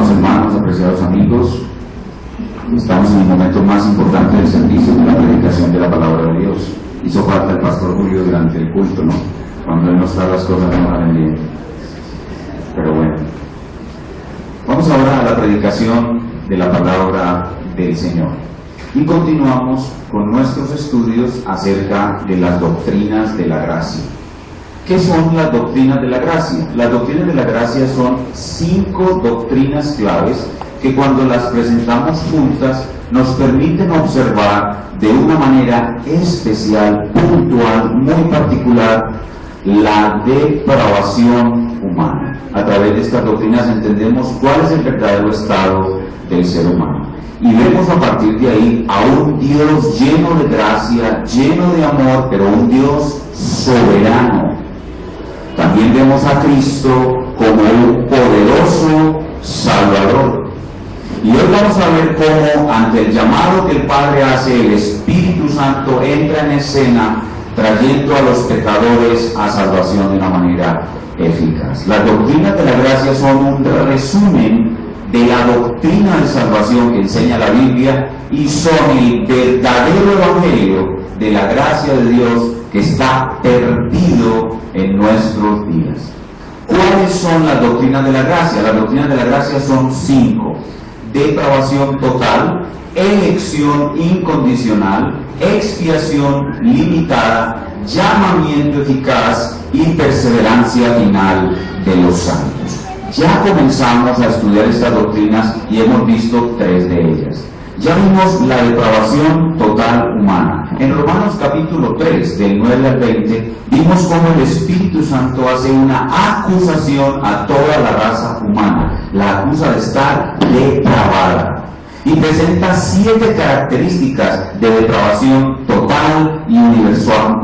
Amados hermanos, apreciados amigos, estamos en el momento más importante del servicio de la predicación de la palabra de Dios. Hizo falta el pastor Julio durante el culto, ¿no? Cuando él no está, las cosas no salen bien. Pero bueno, vamos ahora a la predicación de la palabra del Señor. Y continuamos con nuestros estudios acerca de las doctrinas de la gracia. ¿Qué son las doctrinas de la gracia? Las doctrinas de la gracia son 5 doctrinas claves que cuando las presentamos juntas nos permiten observar de una manera especial, puntual, muy particular, la depravación humana. A través de estas doctrinas entendemos cuál es el verdadero estado del ser humano. Y vemos a partir de ahí a un Dios lleno de gracia, lleno de amor, pero un Dios soberano. También vemos a Cristo como un poderoso Salvador. Y hoy vamos a ver cómo, ante el llamado que el Padre hace, el Espíritu Santo entra en escena, trayendo a los pecadores a salvación de una manera eficaz. Las doctrinas de la gracia son un resumen de la doctrina de salvación que enseña la Biblia y son el verdadero evangelio de la gracia de Dios que está perdido en nuestros días. ¿Cuáles son las doctrinas de la gracia? Las doctrinas de la gracia son 5. Depravación total, elección incondicional, expiación limitada, llamamiento eficaz y perseverancia final de los santos. Ya comenzamos a estudiar estas doctrinas y hemos visto 3 de ellas. Ya vimos la depravación total humana. En Romanos capítulo 3, del 9 al 20, vimos cómo el Espíritu Santo hace una acusación a toda la raza humana. La acusa de estar depravada. Y presenta 7 características de depravación total y universal.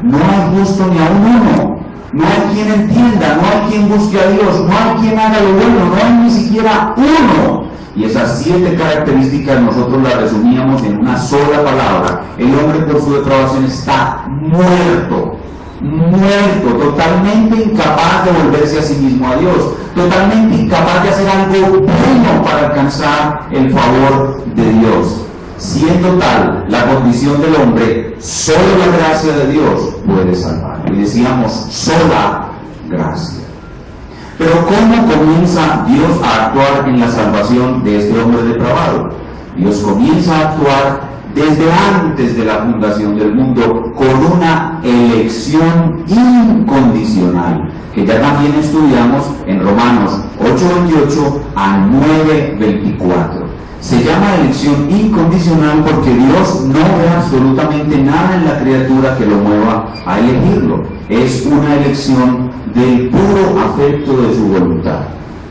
No hay justo ni a uno. No hay quien entienda, no hay quien busque a Dios, no hay quien haga lo bueno, no hay ni siquiera uno. Y esas 7 características nosotros las resumíamos en una sola palabra. El hombre por su depravación está muerto, totalmente incapaz de volverse a sí mismo a Dios, totalmente incapaz de hacer algo bueno para alcanzar el favor de Dios. Siendo tal la condición del hombre, solo la gracia de Dios puede salvar. Y decíamos, sola gracia. Pero ¿cómo comienza Dios a actuar en la salvación de este hombre depravado? Dios comienza a actuar desde antes de la fundación del mundo con una elección incondicional, que ya también estudiamos en Romanos 8:28 a 9:24. Se llama elección incondicional porque Dios no ve absolutamente nada en la criatura que lo mueva a elegirlo. Es una elección del puro afecto de su voluntad.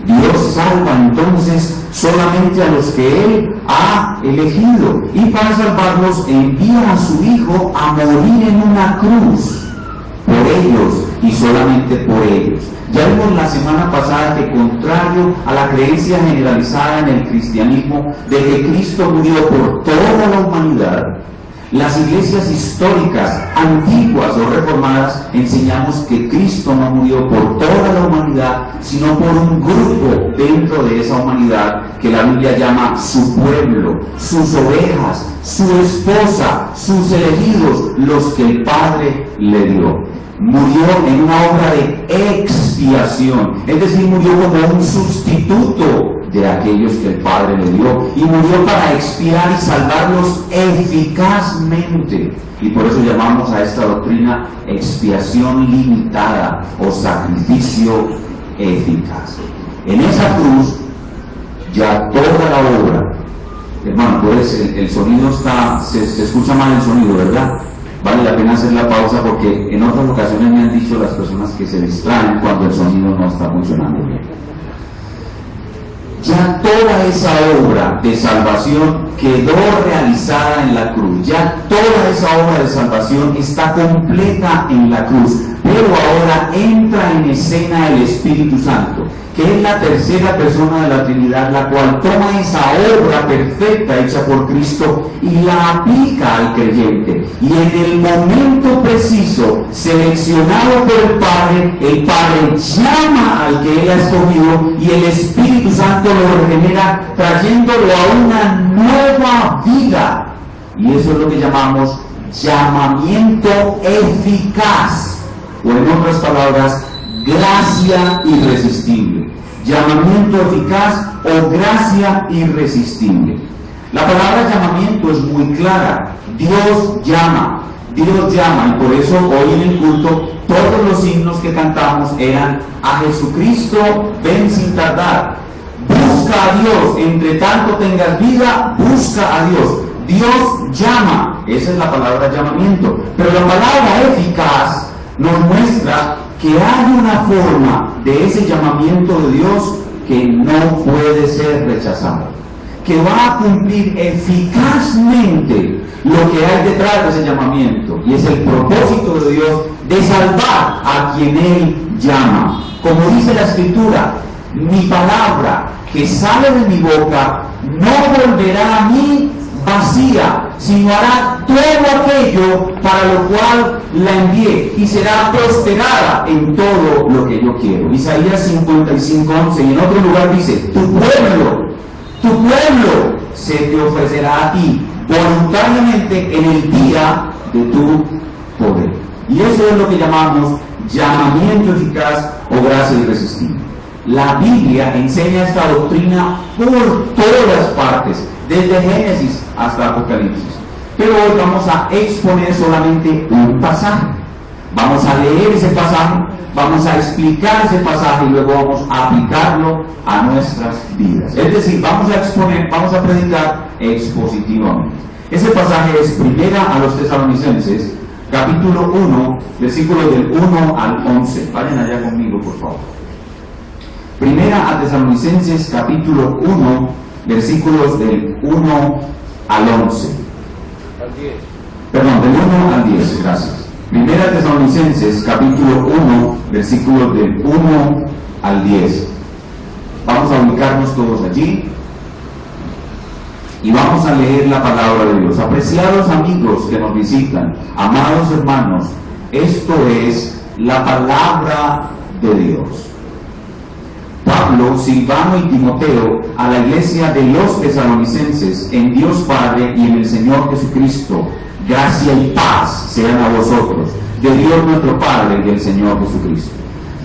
Dios salva entonces solamente a los que Él ha elegido. Y para salvarlos envía a su Hijo a morir en una cruz por ellos y solamente por ellos. Ya vimos la semana pasada que, contrario a la creencia generalizada en el cristianismo de que Cristo murió por toda la humanidad, las iglesias históricas, antiguas o reformadas, enseñamos que Cristo no murió por toda la humanidad, sino por un grupo dentro de esa humanidad que la Biblia llama su pueblo, sus ovejas, su esposa, sus elegidos, los que el Padre le dio. Murió en una obra de expiación, es decir, murió como un sustituto de aquellos que el Padre le dio, y murió para expiar y salvarlos eficazmente. Y por eso llamamos a esta doctrina expiación limitada o sacrificio eficaz. En esa cruz ya toda la obra, hermano, pues el sonido está, se escucha mal el sonido, ¿verdad? Vale la pena hacer la pausa porque en otras ocasiones me han dicho las personas que se distraen cuando el sonido no está funcionando bien. Ya toda esa obra de salvación quedó realizada en la cruz. Ya toda esa obra de salvación está completa en la cruz. pero ahora entra en escena el Espíritu Santo, que es la tercera persona de la Trinidad, la cual toma esa obra perfecta hecha por Cristo y la aplica al creyente. Y en el momento preciso, seleccionado por el Padre llama al que Él ha escogido y el Espíritu Santo lo regenera, trayéndolo a una nueva vida. Y eso es lo que llamamos llamamiento eficaz, o en otras palabras, gracia irresistible. Llamamiento eficaz o gracia irresistible. La palabra llamamiento es muy clara. Dios llama, y por eso hoy en el culto todos los himnos que cantamos eran: a Jesucristo ven sin tardar, busca a Dios, entre tanto tengas vida, busca a Dios. Dios llama, esa es la palabra llamamiento. Pero la palabra eficaz nos muestra que hay una forma de ese llamamiento de Dios que no puede ser rechazado, que va a cumplir eficazmente lo que hay detrás de ese llamamiento, y es el propósito de Dios de salvar a quien Él llama. Como dice la Escritura, mi palabra que sale de mi boca no volverá a mí vacía, sino hará todo aquello para lo cual la envié, y será prosperada en todo lo que yo quiero. Isaías 55:11, y en otro lugar dice: tu pueblo se te ofrecerá a ti voluntariamente en el día de tu poder. Y eso es lo que llamamos llamamiento eficaz o gracia irresistible. La Biblia enseña esta doctrina por todas partes, desde Génesis hasta Apocalipsis. Pero hoy vamos a exponer solamente un pasaje. Vamos a leer ese pasaje, vamos a explicar ese pasaje y luego vamos a aplicarlo a nuestras vidas. Es decir, vamos a exponer, vamos a predicar expositivamente. Ese pasaje es Primera a los Tesalonicenses, capítulo 1, versículos del 1 al 11. Vayan allá conmigo, por favor. Primera a Tesalonicenses, capítulo 1, versículos del 1 al 11. Perdón, del 1 al 10, gracias. Primera Tesalonicenses, capítulo 1, versículos del 1 al 10. Vamos a ubicarnos todos allí y vamos a leer la palabra de Dios. Apreciados amigos que nos visitan, amados hermanos, esto es la palabra de Dios. Pablo, Silvano y Timoteo, a la iglesia de los tesalonicenses, en Dios Padre y en el Señor Jesucristo, gracia y paz sean a vosotros, de Dios nuestro Padre y del Señor Jesucristo.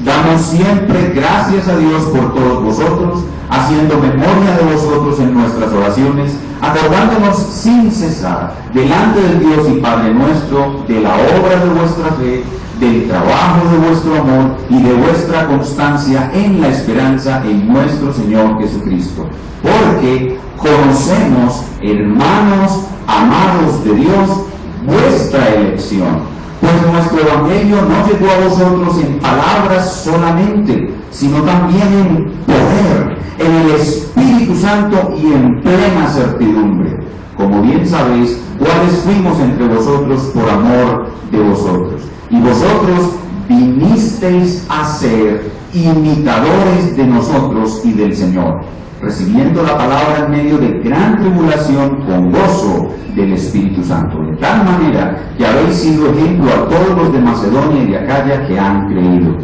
Damos siempre gracias a Dios por todos vosotros, haciendo memoria de vosotros en nuestras oraciones, acordándonos sin cesar, delante del Dios y Padre nuestro, de la obra de vuestra fe, del trabajo de vuestro amor y de vuestra constancia en la esperanza en nuestro Señor Jesucristo. Porque conocemos, hermanos amados de Dios, vuestra elección. Pues nuestro Evangelio no llegó a vosotros en palabras solamente, sino también en poder, en el Espíritu Santo y en plena certidumbre. Como bien sabéis, cuáles fuimos entre vosotros por amor de vosotros. Y vosotros vinisteis a ser imitadores de nosotros y del Señor, recibiendo la palabra en medio de gran tribulación con gozo del Espíritu Santo, de tal manera que habéis sido ejemplo a todos los de Macedonia y de Acaya que han creído.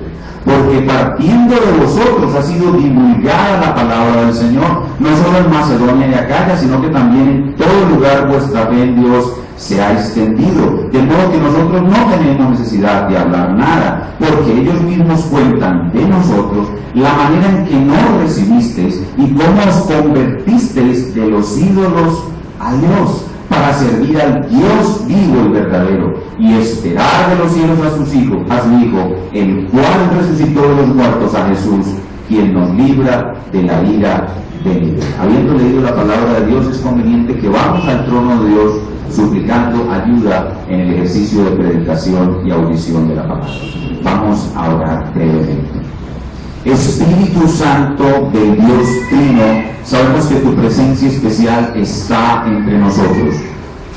Porque partiendo de vosotros ha sido divulgada la palabra del Señor, no solo en Macedonia y Acaya, sino que también en todo lugar vuestra fe en Dios se ha extendido, de modo que nosotros no tenemos necesidad de hablar nada, porque ellos mismos cuentan de nosotros la manera en que nos recibisteis y cómo os convertisteis de los ídolos a Dios, para servir al Dios vivo y verdadero, y esperar de los cielos a su Hijo, el cual resucitó de los muertos, a Jesús, quien nos libra de la ira venidera. Habiendo leído la palabra de Dios, es conveniente que vamos al trono de Dios suplicando ayuda en el ejercicio de predicación y audición de la palabra. Vamos a orar brevemente. Espíritu Santo del Dios Trino, sabemos que tu presencia especial está entre nosotros.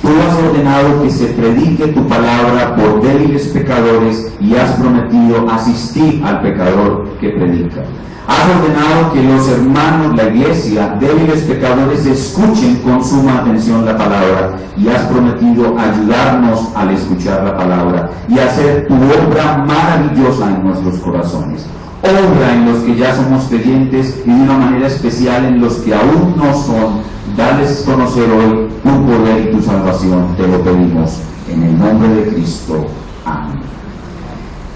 Tú has ordenado que se predique tu palabra por débiles pecadores y has prometido asistir al pecador que predica. Has ordenado que los hermanos, la iglesia, débiles pecadores, escuchen con suma atención la palabra y has prometido ayudarnos al escuchar la palabra y hacer tu obra maravillosa en nuestros corazones. Obra en los que ya somos creyentes y de una manera especial en los que aún no son. Dales conocer hoy tu poder y tu salvación, te lo pedimos en el nombre de Cristo. Amén.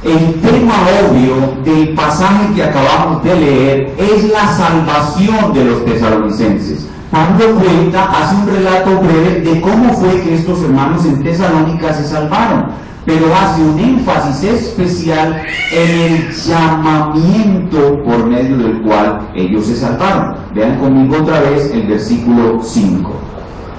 El tema obvio del pasaje que acabamos de leer es la salvación de los tesalonicenses. Pablo cuenta, hace un relato breve de cómo fue que estos hermanos en Tesalónica se salvaron, pero hace un énfasis especial en el llamamiento por medio del cual ellos se salvaron. Vean conmigo otra vez el versículo 5.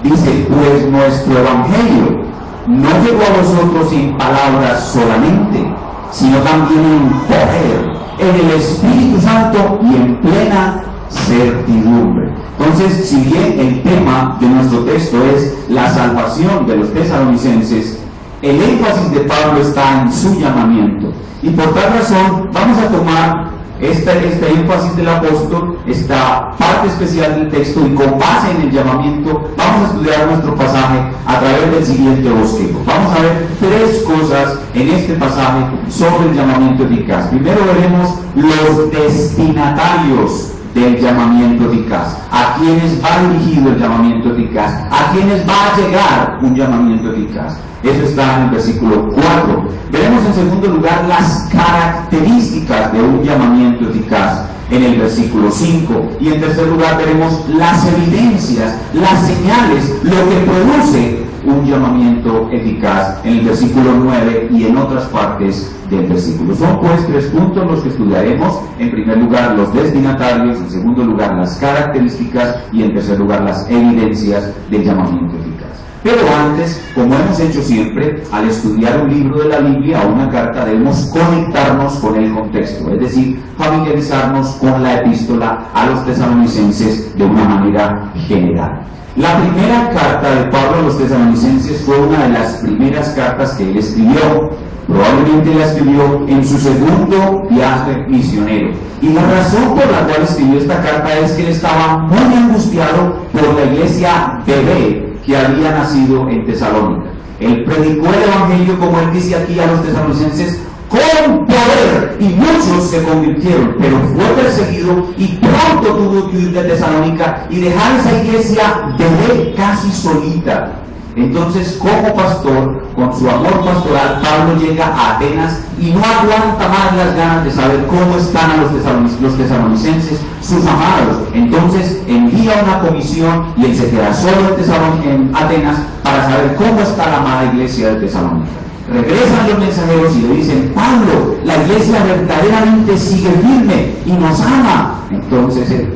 Dice, pues nuestro evangelio no llegó a vosotros en palabras solamente, sino también en poder, en el Espíritu Santo y en plena certidumbre. Entonces, si bien el tema de nuestro texto es la salvación de los tesalonicenses, el énfasis de Pablo está en su llamamiento. Y por tal razón, vamos a tomar este énfasis del apóstol, esta parte especial del texto, y con base en el llamamiento, vamos a estudiar nuestro pasaje a través del siguiente bosquejo. Vamos a ver tres cosas en este pasaje sobre el llamamiento eficaz. Primero veremos los destinatarios del llamamiento eficaz, a quienes va dirigido el llamamiento eficaz, a quienes va a llegar un llamamiento eficaz. Eso está en el versículo 4. Veremos en segundo lugar las características de un llamamiento eficaz en el versículo 5. Y en tercer lugar veremos las evidencias, las señales, lo que produce un llamamiento eficaz en el versículo 9 y en otras partes del versículo. Son pues tres puntos los que estudiaremos. En primer lugar los destinatarios, en segundo lugar las características y en tercer lugar las evidencias del llamamiento eficaz. Pero antes, como hemos hecho siempre, al estudiar un libro de la Biblia o una carta debemos conectarnos con el contexto, es decir, familiarizarnos con la epístola a los tesalonicenses de una manera general. La primera carta de Pablo a los tesalonicenses fue una de las primeras cartas que él escribió. Probablemente la escribió en su segundo viaje misionero. Y la razón por la cual escribió esta carta es que él estaba muy angustiado por la iglesia bebé que había nacido en Tesalónica. Él predicó el evangelio, como él dice aquí, a los tesalonicenses con poder, y muchos se convirtieron, pero fue perseguido y pronto tuvo que huir de Tesalónica y dejar esa iglesia bebé casi solita. Entonces, como pastor, con su amor pastoral, Pablo llega a Atenas y no aguanta más las ganas de saber cómo están a los tesalonicenses, sus amados. Entonces envía una comisión y él se queda solo en Atenas para saber cómo está la amada iglesia de Tesalónica. Regresan los mensajeros y le dicen, Pablo, la iglesia verdaderamente sigue firme y nos ama. Entonces él,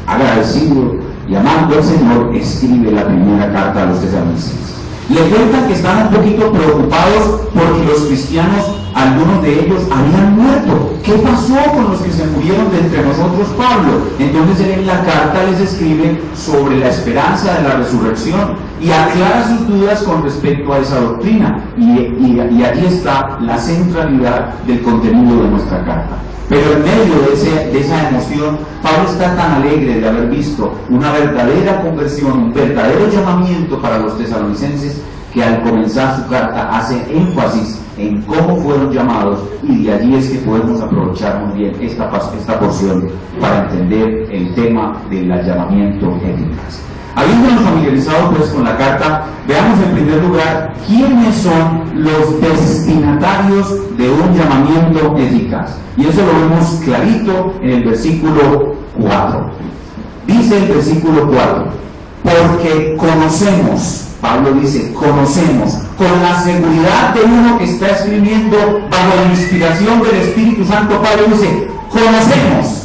agradecido y amando al Señor, escribe la primera carta a los tesalonicenses. Le cuentan que están un poquito preocupados porque los cristianos, algunos de ellos, habían muerto. ¿Qué pasó con los que se murieron de entre nosotros, Pablo? Entonces él en la carta les escribe sobre la esperanza de la resurrección y aclara sus dudas con respecto a esa doctrina. Y allí está la centralidad del contenido de nuestra carta. Pero en medio de esa emoción, Pablo está tan alegre de haber visto una verdadera conversión, un verdadero llamamiento para los tesalonicenses, que al comenzar su carta hace énfasis en cómo fueron llamados, y de allí es que podemos aprovechar muy bien esta porción para entender el tema del llamamiento eficaz. Habiéndonos familiarizado pues con la carta, veamos en primer lugar quiénes son los destinatarios de un llamamiento eficaz. Y eso lo vemos clarito en el versículo 4. Dice el versículo 4, porque conocemos, Pablo dice, conocemos, con la seguridad de uno que está escribiendo bajo la inspiración del Espíritu Santo. Pablo dice, conocemos.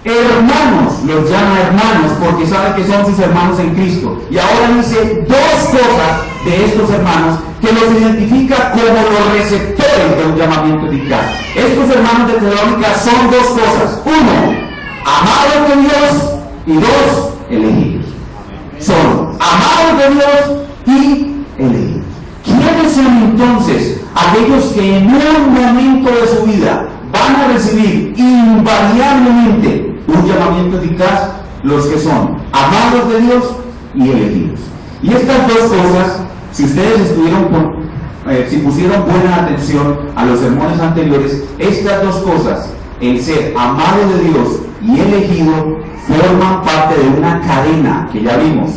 Hermanos, los llama hermanos porque sabe que son sus hermanos en Cristo. Y ahora dice dos cosas de estos hermanos que los identifica como los receptores de un llamamiento eficaz. Estos hermanos de Tesalónica son dos cosas. Uno, amados de Dios, y dos, elegidos. Son amados de Dios y elegidos. ¿Quiénes son entonces aquellos que en un momento de su vida van a recibir invariablemente un llamamiento eficaz? Los que son amados de Dios y elegidos. Y estas dos cosas, si ustedes si pusieron buena atención a los sermones anteriores, estas dos cosas, el ser amado de Dios y elegido, forman parte de una cadena que ya vimos.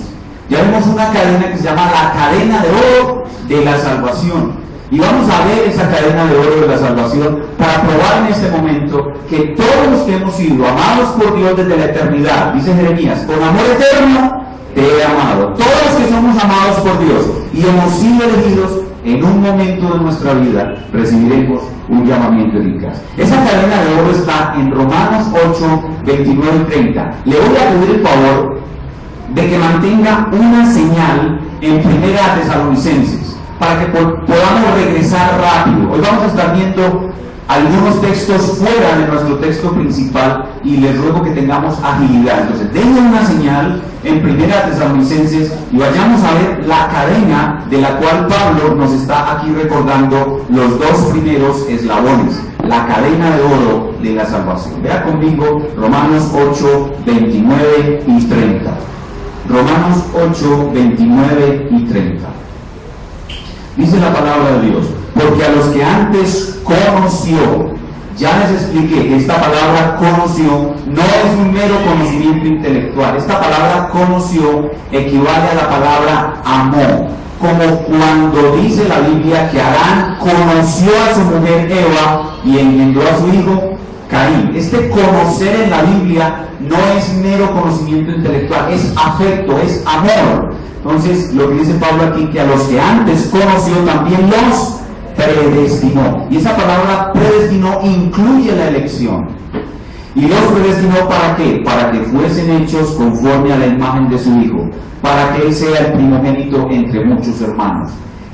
Ya vimos una cadena que se llama la cadena de oro de la salvación. Y vamos a ver esa cadena de oro de la salvación para probar en este momento que todos los que hemos sido amados por Dios desde la eternidad, dice Jeremías, con amor eterno te he amado. Todos los que somos amados por Dios y hemos sido elegidos, en un momento de nuestra vida recibiremos un llamamiento eficaz. Esa cadena de oro está en Romanos 8, 29 y 30. Le voy a pedir el favor de que mantenga una señal en Primera Tesalonicenses para que podamos regresar rápido. Hoy vamos a estar viendo algunos textos fuera de nuestro texto principal y les ruego que tengamos agilidad. Entonces, denle una señal en Primera Tesalonicenses y vayamos a ver la cadena de la cual Pablo nos está aquí recordando los dos primeros eslabones, la cadena de oro de la salvación. Vea conmigo Romanos 8, 29 y 30. Romanos 8, 29 y 30. Dice la palabra de Dios: porque a los que antes conoció, ya les expliqué, esta palabra conoció no es un mero conocimiento intelectual. Esta palabra conoció equivale a la palabra amó, como cuando dice la Biblia que Adán conoció a su mujer Eva y engendró a su hijo Caín. Este conocer en la Biblia no es mero conocimiento intelectual, es afecto, es amor. Entonces, lo que dice Pablo aquí, que a los que antes conoció también los predestinó. Y esa palabra predestinó incluye la elección. ¿Y los predestinó para qué? Para que fuesen hechos conforme a la imagen de su Hijo, para que Él sea el primogénito entre muchos hermanos.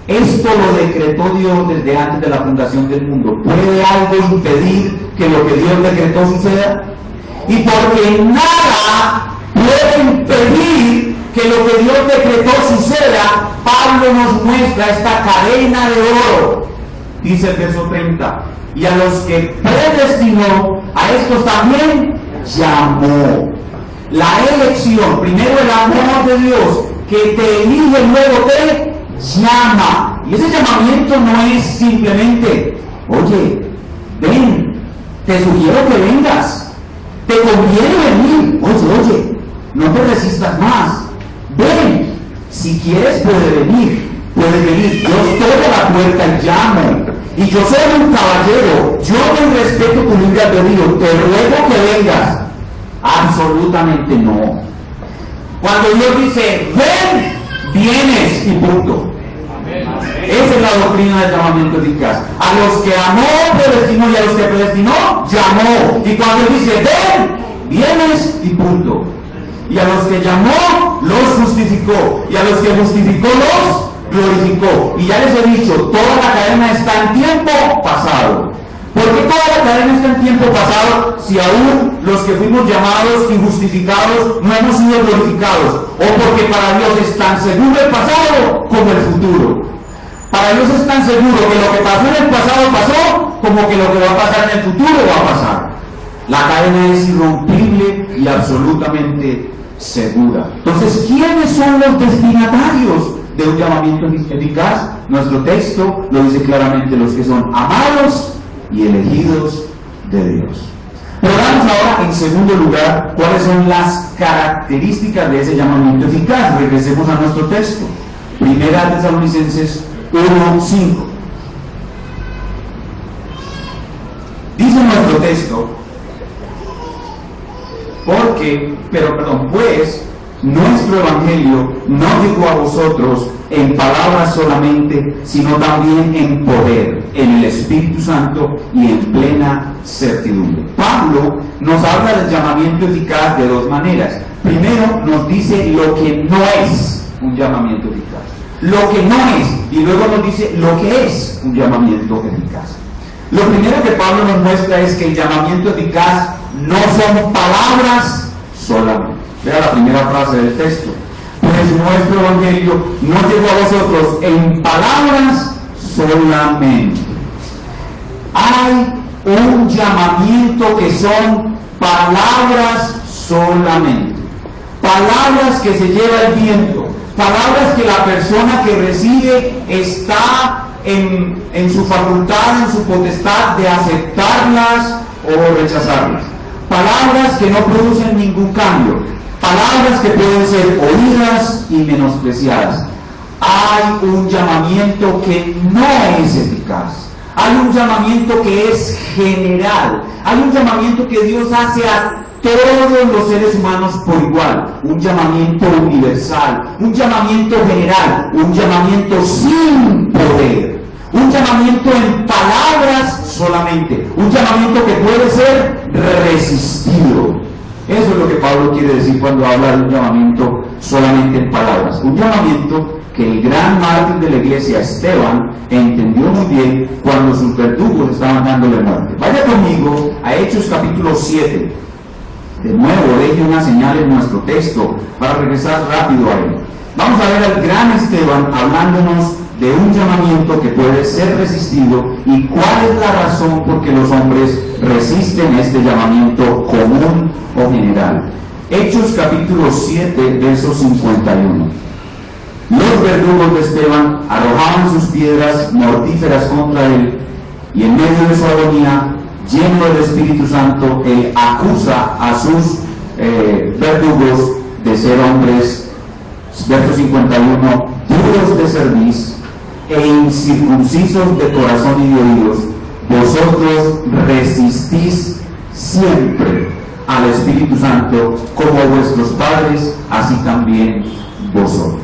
Esto lo decretó Dios desde antes de la fundación del mundo. ¿Puede algo impedir que lo que Dios decretó suceda? Y porque nada puede impedir que lo que Dios decretó suceda, Pablo nos muestra esta cadena de oro. Dice el verso 30, y a los que predestinó, a estos también llamó. La elección, primero el amor de Dios, que te elige, luego te llama. Y ese llamamiento no es simplemente, oye, ven, te sugiero que vengas, te conviene venir, oye, no te resistas más, ven, si quieres puedes venir, yo estoy a la puerta y llamo, y yo soy un caballero, yo me respeto tu libre albedrío, te ruego que vengas. Absolutamente no. Cuando Dios dice, ven, vienes y punto. Esa es la doctrina del llamamiento eficaz. A los que amó, predestinó, y a los que predestinó, llamó. Y cuando Él dice, ven, vienes y punto. Y a los que llamó, los justificó. Y a los que justificó, los glorificó. Y ya les he dicho, toda la cadena está en tiempo pasado. ¿Por qué toda la cadena está en tiempo pasado si aún los que fuimos llamados y justificados no hemos sido glorificados? O porque para Dios es tan seguro el pasado como el futuro. Para Dios es tan seguro que lo que pasó en el pasado pasó, como que lo que va a pasar en el futuro va a pasar. La cadena es irrompible y absolutamente segura. Entonces, ¿quiénes son los destinatarios de un llamamiento eficaz? Nuestro texto lo dice claramente: los que son amados y elegidos de Dios. Pero veamos ahora, en segundo lugar, cuáles son las características de ese llamamiento eficaz. Regresemos a nuestro texto. Primera Tesalonicenses 1:5. Dice nuestro texto: pues nuestro evangelio no llegó a vosotros en palabras solamente, sino también en poder, en el Espíritu Santo y en plena certidumbre. Pablo nos habla del llamamiento eficaz de dos maneras. Primero nos dice lo que no es un llamamiento eficaz, lo que no es, y luego nos dice lo que es un llamamiento eficaz. Lo primero que Pablo nos muestra es que el llamamiento eficaz no son palabras solamente. Vea la primera frase del texto: pues pues nuestro evangelio no llegó a vosotros en palabras solamente. Hay un llamamiento que son palabras solamente, palabras que se lleva el viento, palabras que la persona que recibe está en su facultad, en su potestad de aceptarlas o rechazarlas, palabras que no producen ningún cambio, palabras que pueden ser oídas y menospreciadas. Hay un llamamiento que no es eficaz. Hay un llamamiento que es general. Hay un llamamiento que Dios hace a todos los seres humanos por igual. Un llamamiento universal, un llamamiento general, un llamamiento sin poder, un llamamiento en palabras solamente, un llamamiento que puede ser resistido. Eso es lo que Pablo quiere decir cuando habla de un llamamiento solamente en palabras. Un llamamiento que el gran mártir de la iglesia, Esteban, entendió muy bien cuando sus verdugos estaban dándole muerte. Vaya conmigo a Hechos capítulo 7. De nuevo, deje una señal en nuestro texto para regresar rápido a él. Vamos a ver al gran Esteban hablándonos de un llamamiento que puede ser resistido y cuál es la razón por que los hombres resisten este llamamiento común o general. Hechos capítulo 7, verso 51. Los verdugos de Esteban arrojaban sus piedras mortíferas contra él, y en medio de su agonía, lleno del Espíritu Santo, él acusa a sus verdugos de ser hombres, verso 51, duros de cerviz e incircuncisos de corazón y de oídos. Vosotros resistís siempre al Espíritu Santo, como vuestros padres, así también vosotros.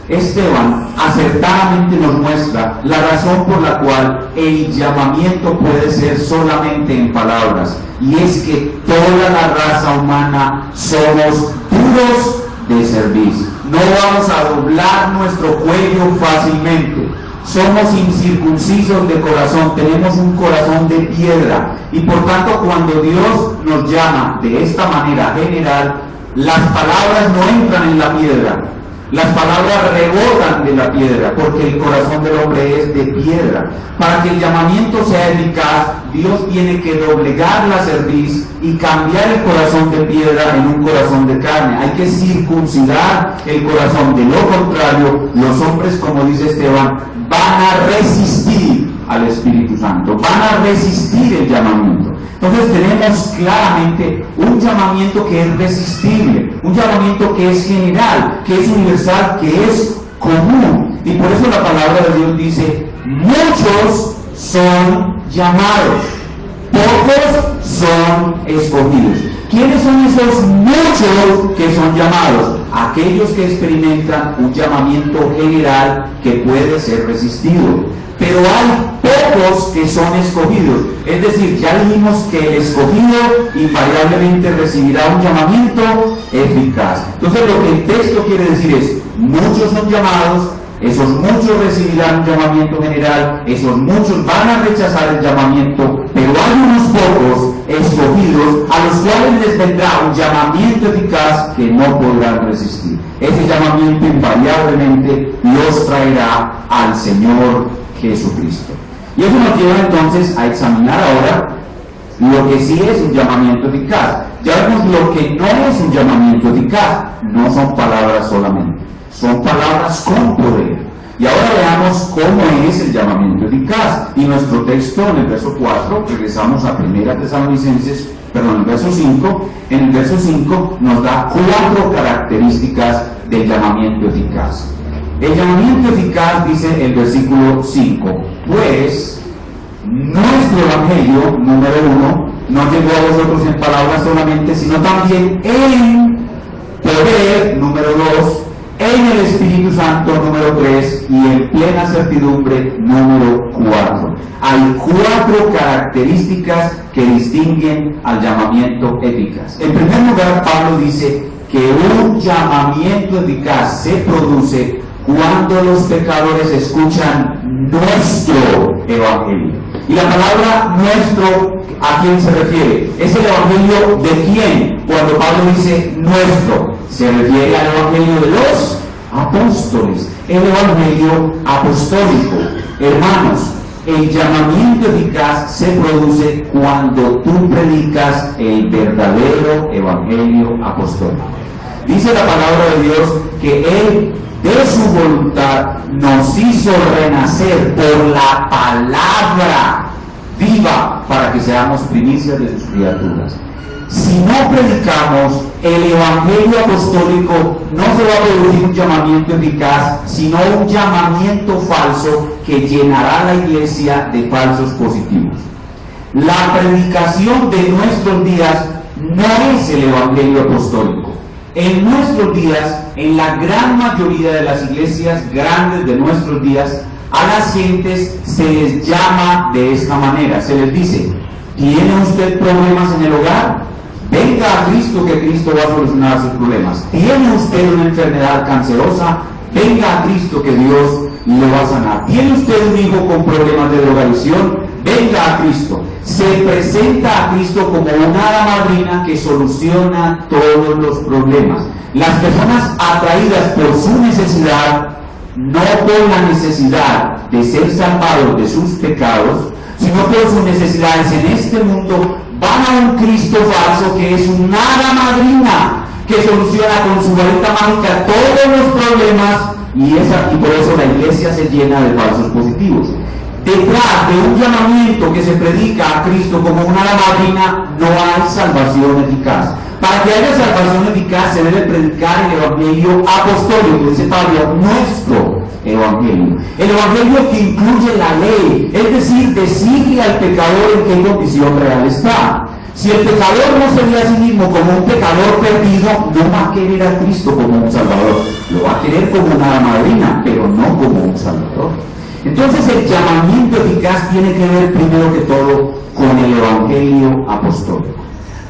Esteban acertadamente nos muestra la razón por la cual el llamamiento puede ser solamente en palabras, y es que toda la raza humana somos duros de cerviz. No vamos a doblar nuestro cuello fácilmente. Somos incircuncisos de corazón, tenemos un corazón de piedra, y por tanto cuando Dios nos llama de esta manera general, las palabras no entran en la piedra. Las palabras rebotan de la piedra, porque el corazón del hombre es de piedra. Para que el llamamiento sea eficaz, Dios tiene que doblegar la cerviz y cambiar el corazón de piedra en un corazón de carne. Hay que circuncidar el corazón. De lo contrario, los hombres, como dice Esteban, van a resistir al Espíritu Santo, van a resistir el llamamiento. Entonces tenemos claramente un llamamiento que es resistible, un llamamiento que es general, que es universal, que es común. Y por eso la palabra de Dios dice, muchos son llamados, pocos son escogidos. ¿Quiénes son esos muchos que son llamados? Aquellos que experimentan un llamamiento general que puede ser resistido. Pero hay pocos que son escogidos. Es decir, ya dijimos que el escogido invariablemente recibirá un llamamiento eficaz. Entonces lo que el texto quiere decir es, muchos son llamados, esos muchos recibirán un llamamiento general, esos muchos van a rechazar el llamamiento, pero hay unos pocos escogidos a los cuales les vendrá un llamamiento eficaz que no podrán resistir. Ese llamamiento invariablemente los traerá al Señor Jesucristo. Y eso nos lleva entonces a examinar ahora lo que sí es un llamamiento eficaz. Ya vemos lo que no es un llamamiento eficaz. No son palabras solamente, son palabras con poder. Y ahora veamos cómo es el llamamiento eficaz. Y nuestro texto en el verso 4, regresamos a 1 Tesalonicenses, perdón, el verso 5. En el verso 5 nos da 4 características del llamamiento eficaz. El llamamiento eficaz, dice el versículo 5, pues nuestro evangelio, número 1, no llegó a vosotros en palabras solamente, sino también en poder, número 2, en el Espíritu Santo, número 3, y en plena certidumbre, número 4. Hay 4 características que distinguen al llamamiento eficaz. En primer lugar, Pablo dice que un llamamiento eficaz se produce cuando los pecadores escuchan nuestro evangelio. Y la palabra nuestro, ¿a quién se refiere? ¿Es el evangelio de quién? Cuando Pablo dice nuestro, se refiere al evangelio de los apóstoles, el evangelio apostólico. Hermanos, el llamamiento eficaz se produce cuando tú predicas el verdadero evangelio apostólico. Dice la palabra de Dios que Él, de su voluntad, nos hizo renacer por la palabra viva para que seamos primicias de sus criaturas. Si no predicamos el evangelio apostólico, no se va a producir un llamamiento eficaz, sino un llamamiento falso que llenará la iglesia de falsos positivos. La predicación de nuestros días no es el evangelio apostólico. En nuestros días, en la gran mayoría de las iglesias grandes de nuestros días, a las gentes se les llama de esta manera, se les dice: ¿tiene usted problemas en el hogar? Venga a Cristo, que Cristo va a solucionar sus problemas. ¿Tiene usted una enfermedad cancerosa? Venga a Cristo, que Dios le va a sanar. ¿Tiene usted un hijo con problemas de drogadicción? Venga a Cristo. Se presenta a Cristo como una hada madrina que soluciona todos los problemas. Las personas atraídas por su necesidad, no por la necesidad de ser salvados de sus pecados, sino por sus necesidades en este mundo, van a un Cristo falso que es una hada madrina que soluciona con su varita mágica todos los problemas, y por eso la iglesia se llena de falsos positivos. Detrás de un llamamiento que se predica a Cristo como una hada madrina, no hay salvación eficaz. Para que haya salvación eficaz se debe predicar el evangelio apostólico, dice Pablo, nuestro evangelio. El evangelio que incluye la ley, es decir, decirle al pecador en qué condición real está. Si el pecador no se ve a sí mismo como un pecador perdido, no va a querer a Cristo como un salvador. Lo va a querer como una hada madrina, pero no como un salvador. Entonces el llamamiento eficaz tiene que ver primero que todo con el evangelio apostólico.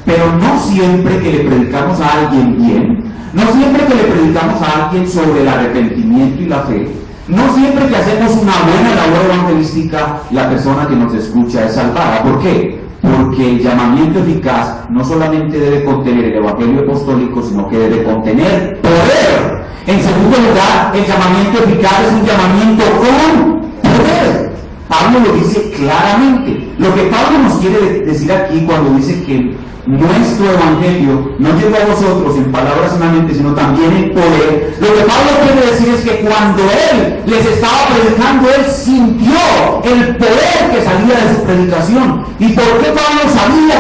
Pero no siempre que le predicamos a alguien bien, no siempre que le predicamos a alguien sobre el arrepentimiento y la fe, no siempre que hacemos una buena labor evangelística, la persona que nos escucha es salvada. ¿Por qué? Porque el llamamiento eficaz no solamente debe contener el evangelio apostólico, sino que debe contener poder. En segundo lugar, el llamamiento eficaz es un llamamiento con poder. Pablo lo dice claramente. Lo que Pablo nos quiere decir aquí cuando dice que nuestro evangelio no llegó a vosotros en palabras solamente, sino también en poder, lo que Pablo quiere decir es que cuando él les estaba predicando, él sintió el poder que salía de su predicación. ¿Y por qué Pablo sabía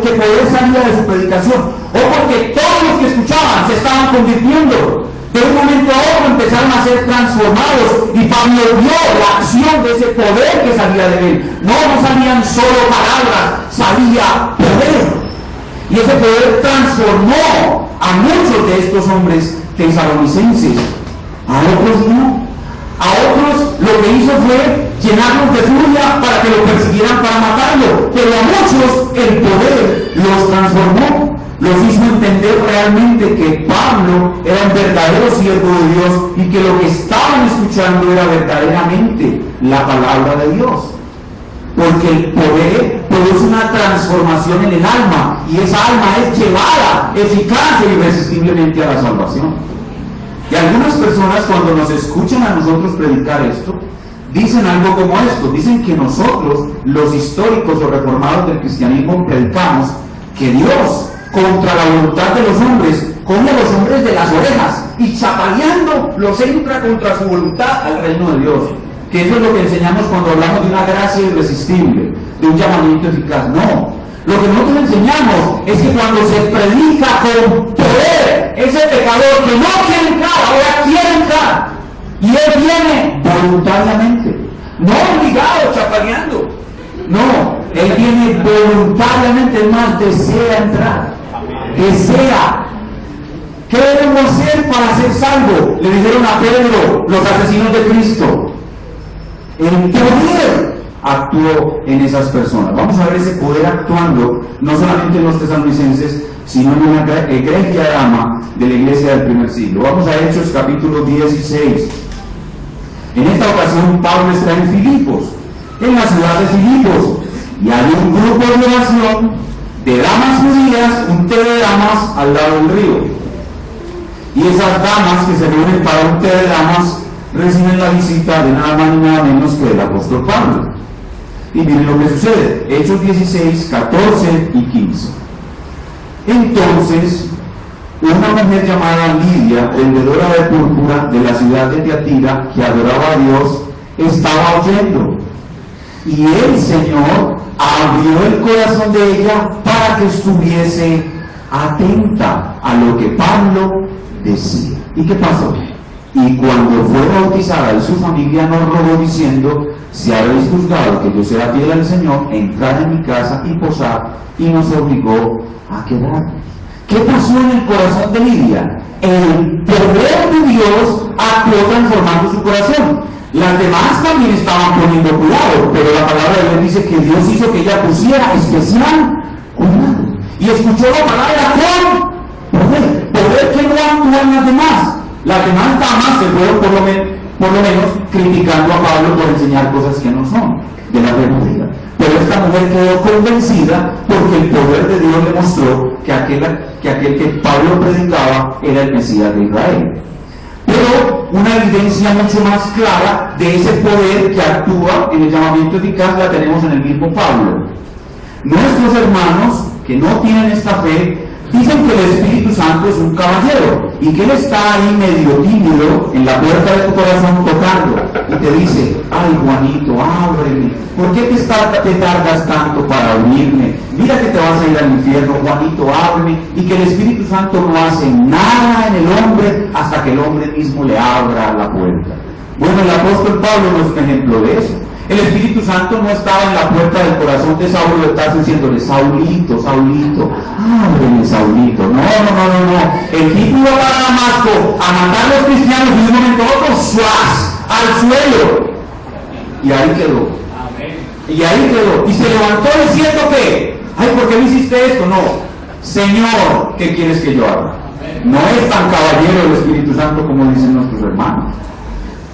que poder salía de su predicación? O porque todos los que escuchaban se estaban convirtiendo. De un momento a otro empezaron a ser transformados, y Pablo vio la acción de ese poder que salía de él. No salían solo palabras, salía poder. Y ese poder transformó a muchos de estos hombres tesalonicenses. A otros no. A otros lo que hizo fue llenarlos de furia para que lo persiguieran para matarlo. Pero a muchos el poder los transformó. Los hizo entender realmente que Pablo era un verdadero siervo de Dios y que lo que estaban escuchando era verdaderamente la palabra de Dios. Porque el poder produce una transformación en el alma, y esa alma es llevada eficaz e irresistiblemente a la salvación. Y algunas personas, cuando nos escuchan a nosotros predicar esto, dicen algo como esto: dicen que nosotros, los históricos o reformados del cristianismo, predicamos que Dios, contra la voluntad de los hombres, come a los hombres de las orejas y chapaleando los entra contra su voluntad al reino de Dios. Que eso es lo que enseñamos cuando hablamos de una gracia irresistible, de un llamamiento eficaz. No, lo que nosotros enseñamos es que cuando se predica con poder, ese pecador que no quiere entrar, ahora quiere entrar, y él viene voluntariamente, no obligado, chapaleando. No, él viene voluntariamente, es más, desea entrar, desea. ¿Qué debemos hacer para ser salvos? Le dijeron a Pedro los asesinos de Cristo. El poder actuó en esas personas. Vamos a ver ese poder actuando no solamente en los tesalonicenses, sino en una egregia dama de la iglesia del primer siglo. Vamos a Hechos capítulo 16. En esta ocasión Pablo está en Filipos, en la ciudad de Filipos, y hay un grupo de oración de damas judías, un té de damas al lado del río. Y esas damas que se reúnen para un té de damas reciben la visita de nada más ni nada menos que del apóstol Pablo. Y miren lo que sucede, Hechos 16, 14 y 15. Entonces, una mujer llamada Lidia, vendedora de púrpura de la ciudad de Tiatira, que adoraba a Dios, estaba oyendo. Y el Señor abrió el corazón de ella para que estuviese atenta a lo que Pablo decía. ¿Y qué pasó? Y cuando fue bautizada y su familia nos rogó diciendo: si habéis juzgado que yo sea fiel al Señor, entrar en mi casa y posar, y nos obligó a quedarnos. ¿Qué pasó en el corazón de Lidia? El poder de Dios actuó transformando su corazón. Las demás también estaban poniendo cuidado, pero la palabra de Dios dice que Dios hizo que ella pusiera especial cuidado. Y escuchó la palabra con poder que no actúa en las demás. Las demás damas se fueron por lo menos criticando a Pablo por enseñar cosas que no son de la fe judía. Pero esta mujer quedó convencida porque el poder de Dios le mostró que aquel que Pablo predicaba era el Mesías de Israel. Pero una evidencia mucho más clara de ese poder que actúa en el llamamiento eficaz la tenemos en el mismo Pablo. Nuestros hermanos que no tienen esta fe dicen que el Espíritu Santo es un caballero y que Él está ahí medio tímido en la puerta de tu corazón tocando y te dice: ay, Juanito, ábreme, ¿por qué te tardas tanto para abrirme? Mira que te vas a ir al infierno, Juanito, ábreme. Y que el Espíritu Santo no hace nada en el hombre hasta que el hombre mismo le abra la puerta. Bueno, el apóstol Pablo no es un ejemplo de eso. El Espíritu Santo no estaba en la puerta del corazón de Saulo de Tarso diciéndole: Saulito, Saulito, ábreme, Saulito. No. El tipo iba para Damasco a matar a los cristianos y de un momento a otro, ¡suas!, al suelo. Y ahí quedó. Y ahí quedó. Y se levantó diciendo que: ay, ¿por qué me hiciste esto? No. Señor, ¿qué quieres que yo haga? No es tan caballero el Espíritu Santo como dicen nuestros hermanos.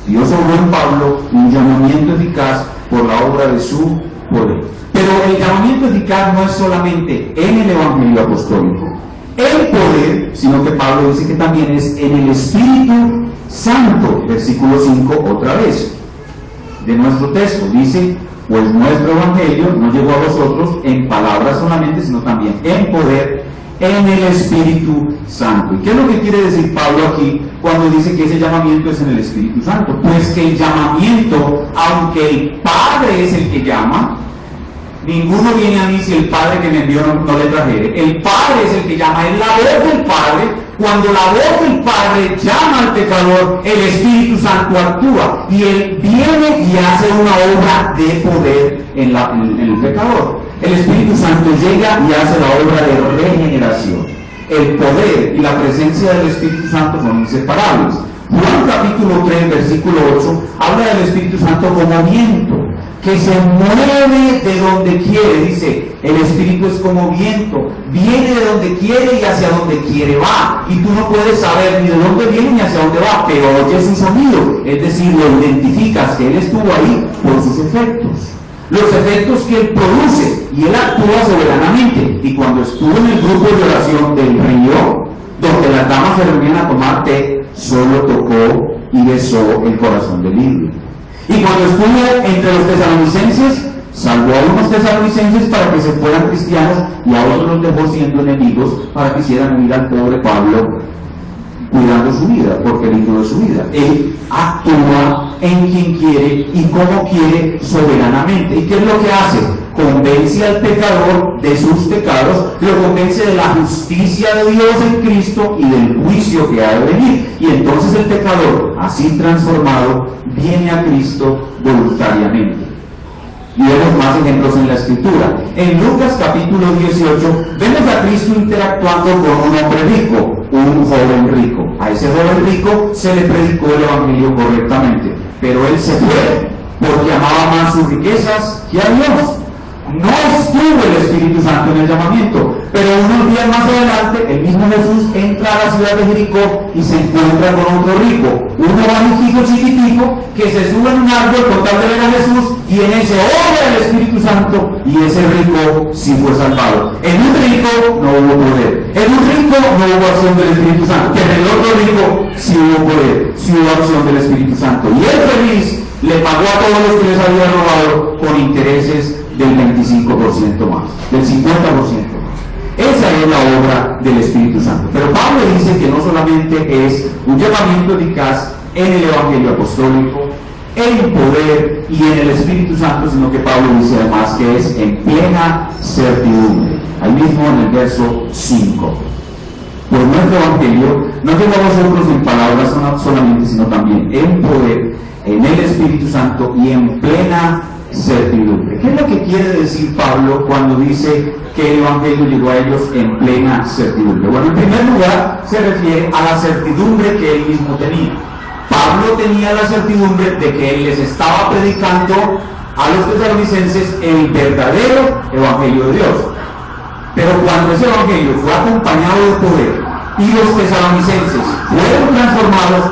Dios obró en Pablo un llamamiento eficaz por la obra de su poder. Pero el llamamiento eficaz no es solamente en el Evangelio apostólico, el poder, sino que Pablo dice que también es en el Espíritu Santo. Versículo 5 otra vez de nuestro texto dice: pues nuestro Evangelio no llegó a vosotros en palabras solamente, sino también en poder, en el Espíritu Santo. ¿Y qué es lo que quiere decir Pablo aquí cuando dice que ese llamamiento es en el Espíritu Santo? Pues que el llamamiento, aunque el Padre es el que llama, ninguno viene a mí si el Padre que me envió no le trajere. El Padre es el que llama, es la voz del Padre. Cuando la voz del Padre llama al pecador, el Espíritu Santo actúa y Él viene y hace una obra de poder en el pecador. El Espíritu Santo llega y hace la obra de regeneración. El poder y la presencia del Espíritu Santo son inseparables. Juan capítulo 3, versículo 8, habla del Espíritu Santo como viento, que se mueve de donde quiere. Dice: el Espíritu es como viento, viene de donde quiere y hacia donde quiere va. Y tú no puedes saber ni de dónde viene ni hacia dónde va, pero oyes su sonido. Es decir, lo identificas, que Él estuvo ahí por sus efectos. Los efectos que Él produce, y Él actúa soberanamente. Y cuando estuvo en el grupo de oración del río, donde las damas se reunían a tomar té, solo tocó y besó el corazón de Lidia. Y cuando estuvo entre los tesalonicenses, salvó a unos tesalonicenses para que se fueran cristianos, y a otros los dejó siendo enemigos para que hicieran huir al pobre Pablo, cuidando su vida, porque él libró su vida. Él actúa en quien quiere y como quiere soberanamente. ¿Y qué es lo que hace? Convence al pecador de sus pecados, lo convence de la justicia de Dios en Cristo y del juicio que ha de venir. Y entonces el pecador, así transformado, viene a Cristo voluntariamente. Y vemos más ejemplos en la Escritura. En Lucas capítulo 18 vemos a Cristo interactuando con un hombre rico, un joven rico. A ese joven rico se le predicó el Evangelio correctamente, pero él se fue porque amaba más sus riquezas que a Dios. No estuvo el Espíritu Santo en el llamamiento. Pero unos días más adelante, el mismo Jesús entra a la ciudad de Jericó y se encuentra con otro rico, uno bajito chiquitico, que se sube en un árbol con tal de ver a Jesús, y en ese obra el Espíritu Santo, y ese rico sí fue salvado. En un rico no hubo poder, en un rico no hubo acción del Espíritu Santo, que en el otro rico sí hubo poder, sí hubo acción del Espíritu Santo. Y él feliz le pagó a todos los que les había robado con intereses del 25% más, del 50% más. Esa es la obra del Espíritu Santo. Pero Pablo dice que no solamente es un llamamiento eficaz en el Evangelio apostólico, en poder y en el Espíritu Santo, sino que Pablo dice además que es en plena certidumbre. Ahí mismo en el verso 5. Por nuestro Evangelio no llegó a vosotros en palabras solamente, sino también en poder, en el Espíritu Santo y en plena certidumbre. ¿Qué es lo que quiere decir Pablo cuando dice que el Evangelio llegó a ellos en plena certidumbre? Bueno, en primer lugar se refiere a la certidumbre que él mismo tenía. Pablo tenía la certidumbre de que él les estaba predicando a los tesalonicenses el verdadero Evangelio de Dios. Pero cuando ese Evangelio fue acompañado de poder y los tesalonicenses fueron transformados,